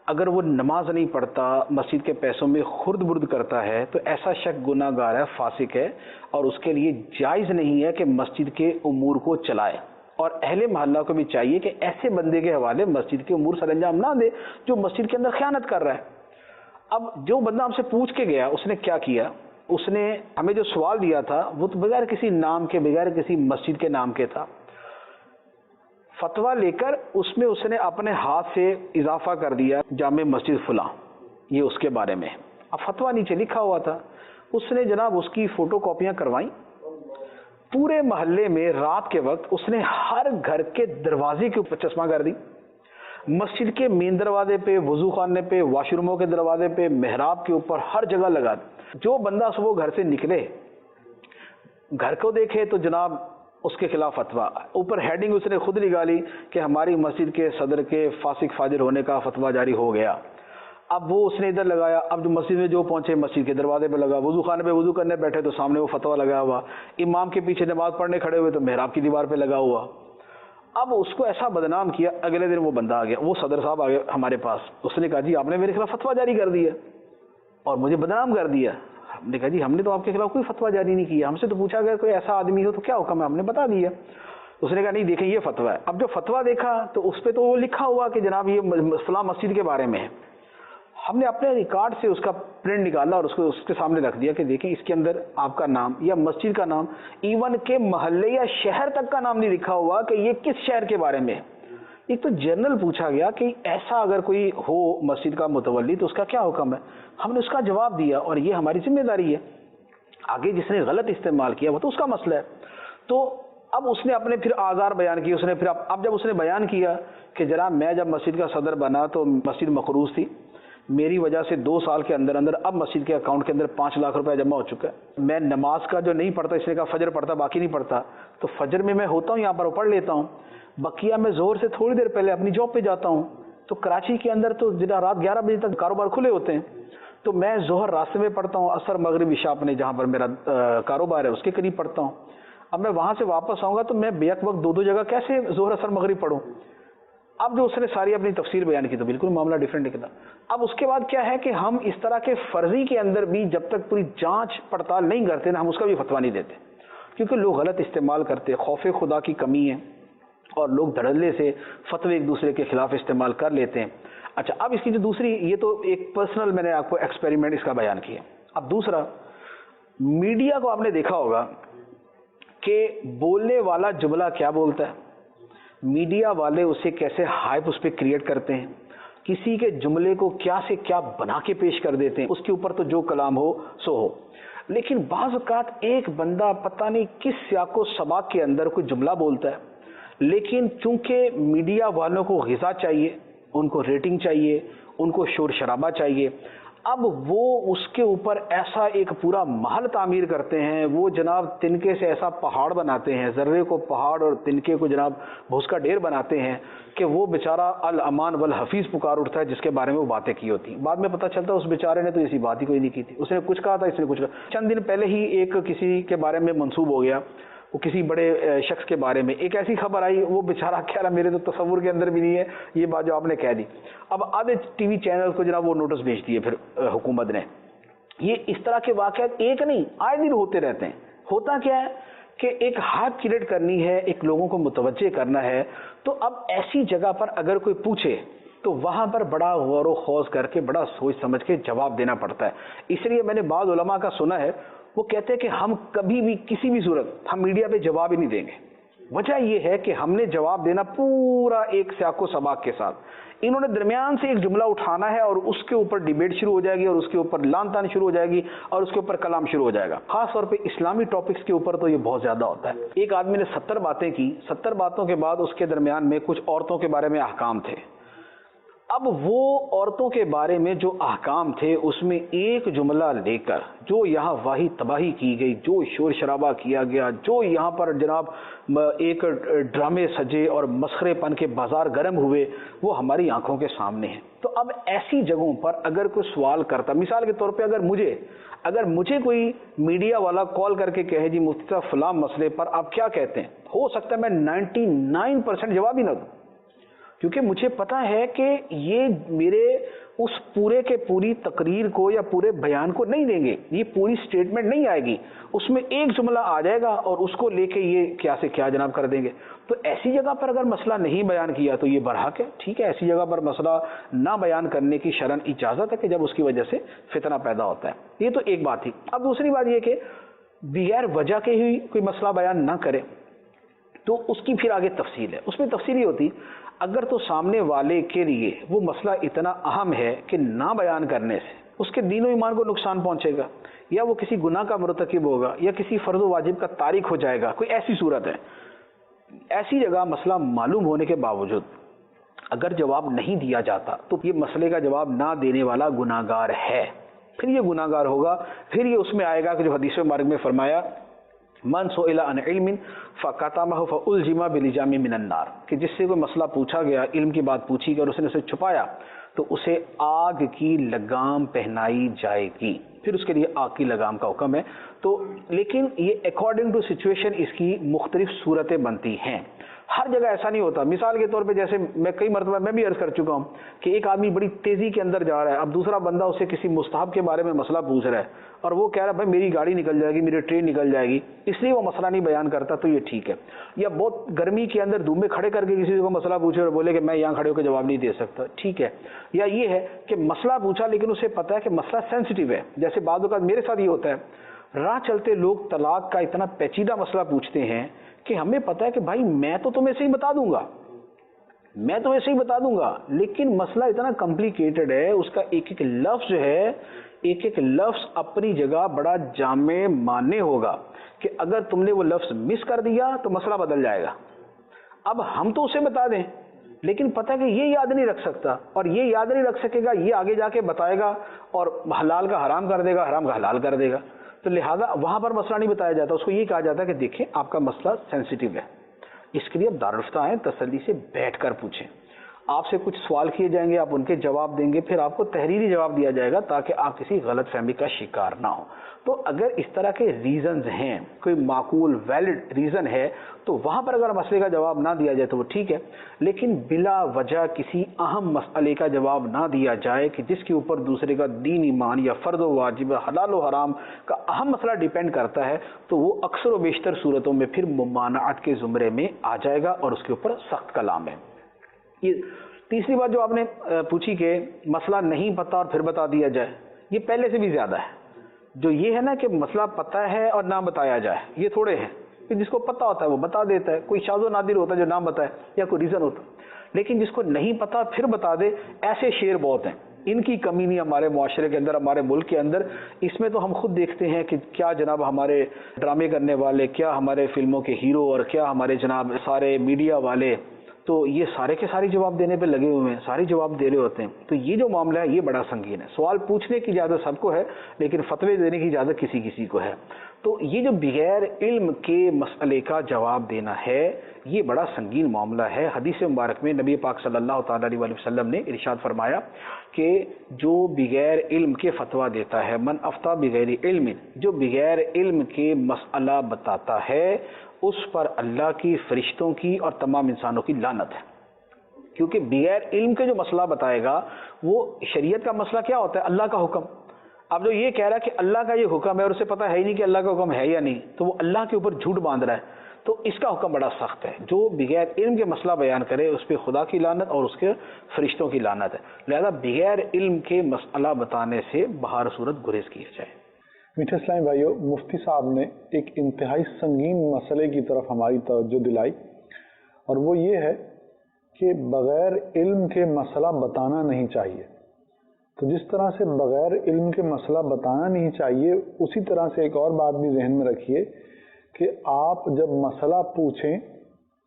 اگر وہ نماز نہیں پڑھتا، مسجد کے پیسوں میں خرد برد کرتا ہے تو ایسا شخص گناہ گار ہے، فاسق ہے، اور اس کے لیے جائز نہیں ہے کہ مسجد کے امور کو چلائے. اور اہل محلہ کو بھی چاہیے کہ ایسے بندے کے حوالے مسجد کے امور سر انجام نہ دے جو مسجد کے اندر خیانت کر رہا ہے. اب جو بندہ ہم سے پوچھ کے گیا اس نے کیا کیا، اس نے ہمیں جو سوال دیا تھا وہ تو بغیر کسی نام کے، بغیر کسی مسجد کے نام کے تھا. فتویٰ لے کر اس میں اس نے اپنے ہاتھ سے اضافہ کر دیا جامع مسجد فلاں، یہ اس کے بارے میں. اب فتویٰ نیچے لکھا ہوا تھا، اس نے جناب اس کی فوٹو کاپیاں کروائیں. پورے محلے میں رات کے وقت اس نے ہر گھر کے دروازے کے اوپر چشمہ کر دی، مسجد کے مین دروازے پہ، وضو خانے پہ، واش روموں کے دروازے پہ، محراب کے اوپر، ہر جگہ لگا دی. جو بندہ صبح گھر سے نکلے، گھر کو دیکھے تو جناب اس کے خلاف فتویٰ. اوپر ہیڈنگ اس نے خود نکالی کہ ہماری مسجد کے صدر کے فاسق فاجر ہونے کا فتویٰ جاری ہو گیا. اب وہ اس نے ادھر لگایا، اب جو مسجد میں جو پہنچے مسجد کے دروازے پہ لگا، وضو خانے پہ وضو کرنے بیٹھے تو سامنے وہ فتویٰ لگا ہوا، امام کے پیچھے نماز پڑھنے کھڑے ہوئے تو محراب کی دیوار پہ لگا ہوا. اب اس کو ایسا بدنام کیا. اگلے دن وہ بندہ آ گیا، وہ صدر صاحب آ گئے ہمارے پاس. اس نے کہا جی آپ نے میرے خلاف فتویٰ جاری کر دیا اور مجھے بدنام کر دیا. ہم نے کہا جی ہم نے تو آپ کے خلاف کوئی فتویٰ جاری نہیں کیا، ہم سے تو پوچھا گیا کوئی ایسا آدمی ہو تو کیا حکم ہے، ہم نے بتا دیا. اس نے کہا نہیں دیکھیں یہ فتویٰ ہے. اب جو فتویٰ دیکھا تو اس پہ تو وہ لکھا ہوا کہ جناب یہ فلاں مسجد کے بارے میں ہے. ہم نے اپنے ریکارڈ سے اس کا پرنٹ نکالا اور اس کو اس کے سامنے رکھ دیا کہ دیکھیں اس کے اندر آپ کا نام یا مسجد کا نام، ایون کہ محلے یا شہر تک کا نام نہیں لکھا ہوا کہ یہ کس شہر کے بارے میں. ایک تو جنرل پوچھا گیا کہ ایسا اگر کوئی ہو مسجد کا متولی تو اس کا کیا حکم ہے. ہم نے اس کا جواب دیا اور یہ ہماری ذمہ داری ہے. آگے جس نے غلط استعمال کیا وہ تو اس کا مسئلہ ہے. تو اب اس نے اپنے پھر آزار بیان کی. اس نے پھر اب جب اس نے بیان کیا کہ جناب میں جب مسجد کا صدر بنا تو مسجد مقروض تھی، میری وجہ سے 2 سال کے اندر اندر اب مسجد کے اکاؤنٹ کے اندر 5 لاکھ روپے جمع ہو چکا ہے. میں نماز کا جو نہیں پڑھتا، اس نے کہا فجر پڑھتا باقی نہیں پڑھتا، تو فجر میں ہوتا ہوں یہاں پر پڑھ لیتا ہوں، بقیہ میں ظہر سے تھوڑی دیر پہلے اپنی جاب پہ جاتا ہوں. تو کراچی کے اندر تو رات 11 بجے تک کاروبار کھلے ہوتے ہیں، تو میں ظہر راستے میں پڑھتا ہوں، عصر مغرب عشاء اپنے جہاں پر میرا کاروبار ہے اس کے قریب پڑھتا ہوں. اب میں وہاں سے واپس آؤں گا تو میں بیک وقت 2 جگہ کیسے ظہر عصر مغرب پڑھوں. اب جو اس نے ساری اپنی تفسیر بیان کی تو بالکل معاملہ ڈیفرنٹ نکلا. اب اس کے بعد کیا ہے کہ ہم اس طرح کے فرضی کے اندر بھی جب تک پوری جانچ پڑتال نہیں کرتے نا ہم اس کا بھی فتویٰ نہیں دیتے، کیونکہ لوگ غلط استعمال کرتے، خوف خدا کی کمی ہے اور لوگ دھڑلے سے فتوے ایک دوسرے کے خلاف استعمال کر لیتے ہیں. اچھا اب اس کی جو دوسری، یہ تو ایک پرسنل میں نے آپ کو ایکسپیریمنٹ اس کا بیان کیا. اب دوسرا، میڈیا کو آپ نے دیکھا ہوگا کہ بولنے والا جملہ کیا بولتا ہے، میڈیا والے اسے کیسے ہائپ اس پہ کریٹ کرتے ہیں، کسی کے جملے کو کیا سے کیا بنا کے پیش کر دیتے ہیں، اس کے اوپر تو جو کلام ہو سو ہو. لیکن بعض اوقات ایک بندہ پتہ نہیں کس سیاق و سباق کے اندر کوئی جملہ بولتا ہے، لیکن چونکہ میڈیا والوں کو غذا چاہیے، ان کو ریٹنگ چاہیے، ان کو شور شرابہ چاہیے، اب وہ اس کے اوپر ایسا ایک پورا محل تعمیر کرتے ہیں. وہ جناب تنکے سے ایسا پہاڑ بناتے ہیں، ذرے کو پہاڑ اور تنکے کو جناب بھوس کا ڈھیر بناتے ہیں کہ وہ بیچارہ الامان والحفیظ پکار اٹھتا ہے جس کے بارے میں وہ باتیں کی ہوتی. بعد میں پتہ چلتا ہے اس بیچارے نے تو ایسی بات ہی کوئی نہیں کی تھی، اس نے کچھ کہا تھا، اس نے کچھ کہا. چند دن پہلے ہی ایک کسی کے بارے میں منسوب ہو گیا، وہ کسی بڑے شخص کے بارے میں ایک ایسی خبر آئی، وہ بیچارہ کہہ رہا میرے تو تصور کے اندر بھی نہیں ہے یہ بات جو آپ نے کہہ دی. اب آدھے ٹی وی چینل کو جناب وہ نوٹس بھیج دیے پھر حکومت نے. یہ اس طرح کے واقعات ایک نہیں آئے دن ہوتے رہتے ہیں. ہوتا کیا ہے کہ ایک ہائپ کریٹ کرنی ہے، ایک لوگوں کو متوجہ کرنا ہے، تو اب ایسی جگہ پر اگر کوئی پوچھے تو وہاں پر بڑا غور و خوض کر کے بڑا سوچ سمجھ کے جواب دینا پڑتا ہے. اس لیے میں نے بعض علماء کا سنا ہے وہ کہتے ہیں کہ ہم کبھی بھی کسی بھی صورت ہم میڈیا پہ جواب ہی نہیں دیں گے. وجہ یہ ہے کہ ہم نے جواب دینا پورا ایک سیاق و سباق کے ساتھ. انہوں نے درمیان سے ایک جملہ اٹھانا ہے اور اس کے اوپر ڈیبیٹ شروع ہو جائے گی اور اس کے اوپر لان تان شروع ہو جائے گی اور اس کے اوپر کلام شروع ہو جائے گا. خاص طور پہ اسلامی ٹاپکس کے اوپر تو یہ بہت زیادہ ہوتا ہے. ایک آدمی نے 70 باتیں کی، 70 باتوں کے بعد اس کے درمیان میں کچھ عورتوں کے بارے میں احکام تھے. اب وہ عورتوں کے بارے میں جو احکام تھے اس میں ایک جملہ لے کر جو یہاں واہی تباہی کی گئی، جو شور شرابہ کیا گیا، جو یہاں پر جناب ایک ڈرامے سجے اور مسخرے پن کے بازار گرم ہوئے، وہ ہماری آنکھوں کے سامنے ہیں۔ تو اب ایسی جگہوں پر اگر کوئی سوال کرتا، مثال کے طور پہ اگر مجھے کوئی میڈیا والا کال کر کے کہے جی مفتی صاحب فلاں مسئلے پر آپ کیا کہتے ہیں، ہو سکتا ہے میں 99% جواب ہی نہ دوں، کیونکہ مجھے پتا ہے کہ یہ میرے اس پورے کے پوری تقریر کو یا پورے بیان کو نہیں دیں گے، یہ پوری سٹیٹمنٹ نہیں آئے گی، اس میں ایک جملہ آ جائے گا اور اس کو لے کے یہ کیا سے کیا جناب کر دیں گے۔ تو ایسی جگہ پر اگر مسئلہ نہیں بیان کیا تو یہ برحق ہے، ٹھیک ہے، ایسی جگہ پر مسئلہ نہ بیان کرنے کی شرعاً اجازت ہے کہ جب اس کی وجہ سے فتنہ پیدا ہوتا ہے۔ یہ تو ایک بات تھی۔ اب دوسری بات یہ کہ بغیر وجہ کے ہی کوئی مسئلہ بیان نہ کرے تو اس کی پھر آگے تفصیل ہے۔ اس میں تفصیل یہ ہوتی اگر تو سامنے والے کے لیے وہ مسئلہ اتنا اہم ہے کہ نہ بیان کرنے سے اس کے دین و ایمان کو نقصان پہنچے گا، یا وہ کسی گناہ کا مرتکب ہوگا، یا کسی فرض و واجب کا تارک ہو جائے گا، کوئی ایسی صورت ہے، ایسی جگہ مسئلہ معلوم ہونے کے باوجود اگر جواب نہیں دیا جاتا تو یہ مسئلے کا جواب نہ دینے والا گناہگار ہے، پھر یہ گناہگار ہوگا، پھر یہ اس میں آئے گا کہ جو حدیث مبارک میں فرمایا من سئل عن علم فکتمہ فالجم بلجام من النار، کہ جس سے کوئی مسئلہ پوچھا گیا، علم کی بات پوچھی گئی اور اس نے اسے چھپایا تو اسے آگ کی لگام پہنائی جائے گی، پھر اس کے لیے آگ کی لگام کا حکم ہے۔ تو لیکن یہ اکارڈنگ ٹو سچویشن اس کی مختلف صورتیں بنتی ہیں، ہر جگہ ایسا نہیں ہوتا۔ مثال کے طور پہ جیسے میں کئی مرتبہ میں بھی عرض کر چکا ہوں کہ ایک آدمی بڑی تیزی کے اندر جا رہا ہے، اب دوسرا بندہ اسے کسی مستحب کے بارے میں مسئلہ پوچھ رہا ہے اور وہ کہہ رہا ہے بھائی میری گاڑی نکل جائے گی، میری ٹرین نکل جائے گی، اس لیے وہ مسئلہ نہیں بیان کرتا، تو یہ ٹھیک ہے۔ یا بہت گرمی کے اندر دھوپ میں کھڑے کر کے کسی کو مسئلہ پوچھے اور بولے کہ میں یہاں کھڑے ہو کے جواب نہیں دے سکتا، ٹھیک ہے۔ یا یہ ہے کہ مسئلہ پوچھا لیکن اسے پتا ہے کہ مسئلہ سینسٹیو ہے، جیسے بعض اوقات میرے ساتھ یہ ہوتا ہے، راہ چلتے لوگ طلاق کا اتنا پیچیدہ مسئلہ پوچھتے ہیں کہ ہمیں پتا ہے کہ بھائی میں تو تمہیں سے ہی بتا دوں گا، لیکن مسئلہ اتنا کمپلیکیٹڈ ہے، اس کا ایک ایک لفظ جو ہے، ایک ایک لفظ اپنی جگہ بڑا جامع معنی ہوگا کہ اگر تم نے وہ لفظ مس کر دیا تو مسئلہ بدل جائے گا۔ اب ہم تو اسے بتا دیں لیکن پتہ کہ یہ یاد نہیں رکھ سکتا، اور یہ یاد نہیں رکھ سکے گا، یہ آگے جا کے بتائے گا اور حلال کا حرام کر دے گا، حرام کا حلال کر دے گا، تو لہٰذا وہاں پر مسئلہ نہیں بتایا جاتا، اس کو یہ کہا جاتا ہے کہ دیکھیں آپ کا مسئلہ سینسیٹیو ہے، اس کے لیے آپ دارالفتہ آئیں، تسلی سے بیٹھ کر پوچھیں، آپ سے کچھ سوال کیے جائیں گے، آپ ان کے جواب دیں گے، پھر آپ کو تحریری جواب دیا جائے گا تاکہ آپ کسی غلط فہمی کا شکار نہ ہو۔ تو اگر اس طرح کے ریزنز ہیں، کوئی معقول ویلڈ ریزن ہے، تو وہاں پر اگر مسئلے کا جواب نہ دیا جائے تو وہ ٹھیک ہے، لیکن بلا وجہ کسی اہم مسئلے کا جواب نہ دیا جائے کہ جس کے اوپر دوسرے کا دین ایمان یا فرض و واجب، حلال و حرام کا اہم مسئلہ ڈیپینڈ کرتا ہے، تو وہ اکثر و بیشتر صورتوں میں پھر ممانعت کے زمرے میں آ جائے گا اور اس کے اوپر سخت کلام ہے۔ یہ تیسری بات جو آپ نے پوچھی کہ مسئلہ نہیں پتہ اور پھر بتا دیا جائے، یہ پہلے سے بھی زیادہ ہے۔ جو یہ ہے نا کہ مسئلہ پتہ ہے اور نہ بتایا جائے، یہ تھوڑے ہیں، کہ جس کو پتہ ہوتا ہے وہ بتا دیتا ہے، کوئی شاذ و نادر ہوتا ہے جو نہ بتائے یا کوئی ریزن ہوتا ہے، لیکن جس کو نہیں پتہ پھر بتا دے، ایسے شعر بہت ہیں، ان کی کمی نہیں ہمارے معاشرے کے اندر، ہمارے ملک کے اندر۔ اس میں تو ہم خود دیکھتے ہیں کہ کیا جناب ہمارے ڈرامے کرنے والے، کیا ہمارے فلموں کے ہیرو اور کیا ہمارے جناب سارے میڈیا والے، تو یہ سارے کے سارے جواب دینے پہ لگے ہوئے ہیں، سارے جواب دے رہے ہوتے ہیں۔ تو یہ جو معاملہ ہے یہ بڑا سنگین ہے، سوال پوچھنے کی اجازت سب کو ہے لیکن فتوے دینے کی اجازت کسی کو ہے۔ تو یہ جو بغیر علم کے مسئلے کا جواب دینا ہے یہ بڑا سنگین معاملہ ہے۔ حدیث مبارک میں نبی پاک صلی اللہ تعالیٰ علیہ وسلم نے ارشاد فرمایا کہ جو بغیر علم کے فتویٰ دیتا ہے، من افتیٰ بغیر علم، جو بغیر علم کے مسئلہ بتاتا ہے اس پر اللہ کی، فرشتوں کی اور تمام انسانوں کی لعنت ہے، کیونکہ بغیر علم کے جو مسئلہ بتائے گا وہ شریعت کا مسئلہ کیا ہوتا ہے؟ اللہ کا حکم۔ اب جو یہ کہہ رہا ہے کہ اللہ کا یہ حکم ہے اور اسے پتہ ہے ہی نہیں کہ اللہ کا حکم ہے یا نہیں، تو وہ اللہ کے اوپر جھوٹ باندھ رہا ہے، تو اس کا حکم بڑا سخت ہے۔ جو بغیر علم کے مسئلہ بیان کرے اس پہ خدا کی لعنت اور اس کے فرشتوں کی لعنت ہے، لہذا بغیر علم کے مسئلہ بتانے سے بہر صورت گریز کیا جائے۔ میٹھے اسلامی بھائیو، مفتی صاحب نے ایک انتہائی سنگین مسئلے کی طرف ہماری توجہ دلائی، اور وہ یہ ہے کہ بغیر علم کے مسئلہ بتانا نہیں چاہیے۔ تو جس طرح سے بغیر علم کے مسئلہ بتانا نہیں چاہیے، اسی طرح سے ایک اور بات بھی ذہن میں رکھیے کہ آپ جب مسئلہ پوچھیں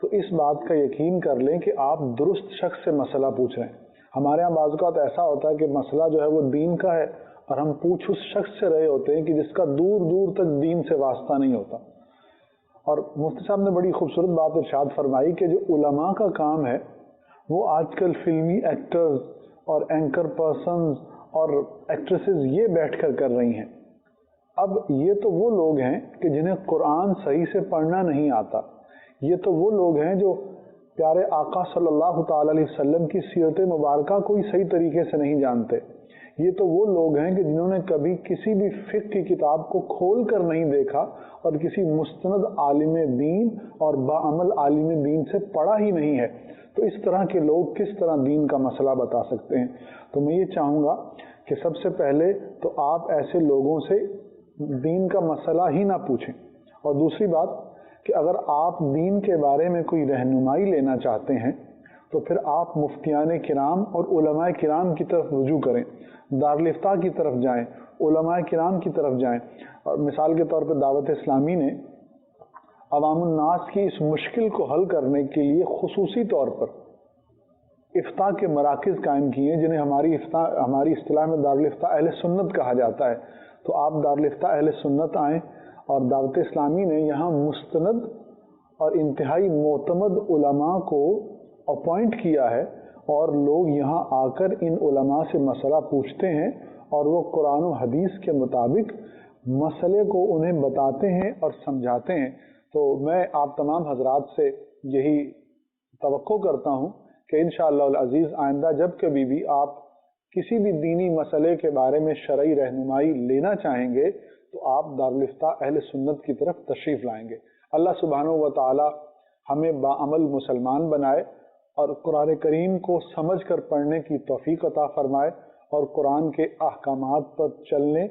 تو اس بات کا یقین کر لیں کہ آپ درست شخص سے مسئلہ پوچھ رہے ہیں۔ ہمارے یہاں بعض اوقات ایسا ہوتا ہے کہ مسئلہ جو ہے وہ دین کا ہے اور ہم پوچھ اس شخص سے رہے ہوتے ہیں کہ جس کا دور دور تک دین سے واسطہ نہیں ہوتا. اور مفتی صاحب نے بڑی خوبصورت بات ارشاد فرمائی کہ جو علماء کا کام ہے وہ آج کل فلمی ایکٹرز اور اینکر پرسنز اور ایکٹریسز یہ بیٹھ کر رہی ہیں. اب یہ تو وہ لوگ ہیں کہ جنہیں قرآن صحیح سے پڑھنا نہیں آتا. یہ تو وہ لوگ ہیں جو پیارے آقا صلی اللہ تعالی علیہ وسلم کی سیرت مبارکہ کو ہی صحیح طریقے سے نہیں جانتے. یہ تو وہ لوگ ہیں کہ جنہوں نے کبھی کسی بھی فقہ کی کتاب کو کھول کر نہیں دیکھا اور کسی مستند عالم دین اور باعمل عالم دین سے پڑھا ہی نہیں ہے. تو اس طرح کے لوگ کس طرح دین کا مسئلہ بتا سکتے ہیں؟ تو میں یہ چاہوں گا کہ سب سے پہلے تو آپ ایسے لوگوں سے دین کا مسئلہ ہی نہ پوچھیں. اور دوسری بات کہ اگر آپ دین کے بارے میں کوئی رہنمائی لینا چاہتے ہیں تو پھر آپ مفتیان کرام اور علماء کرام کی طرف رجوع کریں، دارالفتاء کی طرف جائیں، علماء کرام کی طرف جائیں. اور مثال کے طور پہ دعوت اسلامی نے عوام الناس کی اس مشکل کو حل کرنے کے لیے خصوصی طور پر افتاء کے مراکز قائم کیے ہیں، جنہیں ہماری اصطلاح میں دارالفتاء اہل سنت کہا جاتا ہے. تو آپ دارالفتاء اہل سنت آئیں، اور دعوت اسلامی نے یہاں مستند اور انتہائی معتمد علماء کو اپوائنٹ کیا ہے، اور لوگ یہاں آ کر ان علماء سے مسئلہ پوچھتے ہیں اور وہ قرآن و حدیث کے مطابق مسئلے کو انہیں بتاتے ہیں اور سمجھاتے ہیں. تو میں آپ تمام حضرات سے یہی توقع کرتا ہوں کہ انشاءاللہ العزیز آئندہ جب کبھی بھی آپ کسی بھی دینی مسئلے کے بارے میں شرعی رہنمائی لینا چاہیں گے تو آپ دارالفتاء اہل سنت کی طرف تشریف لائیں گے. اللہ سبحانہ و تعالی ہمیں باعمل مسلمان بنائے اور قرآن کریم کو سمجھ کر پڑھنے کی توفیق عطا فرمائے اور قرآن کے احکامات پر چلنے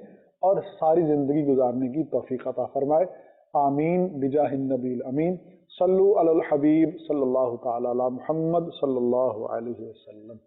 اور ساری زندگی گزارنے کی توفیق عطا فرمائے. آمین بجاہ النبی الامین. صلو علی الحبیب صلی اللہ تعالی علی محمد صلی اللہ علیہ وسلم.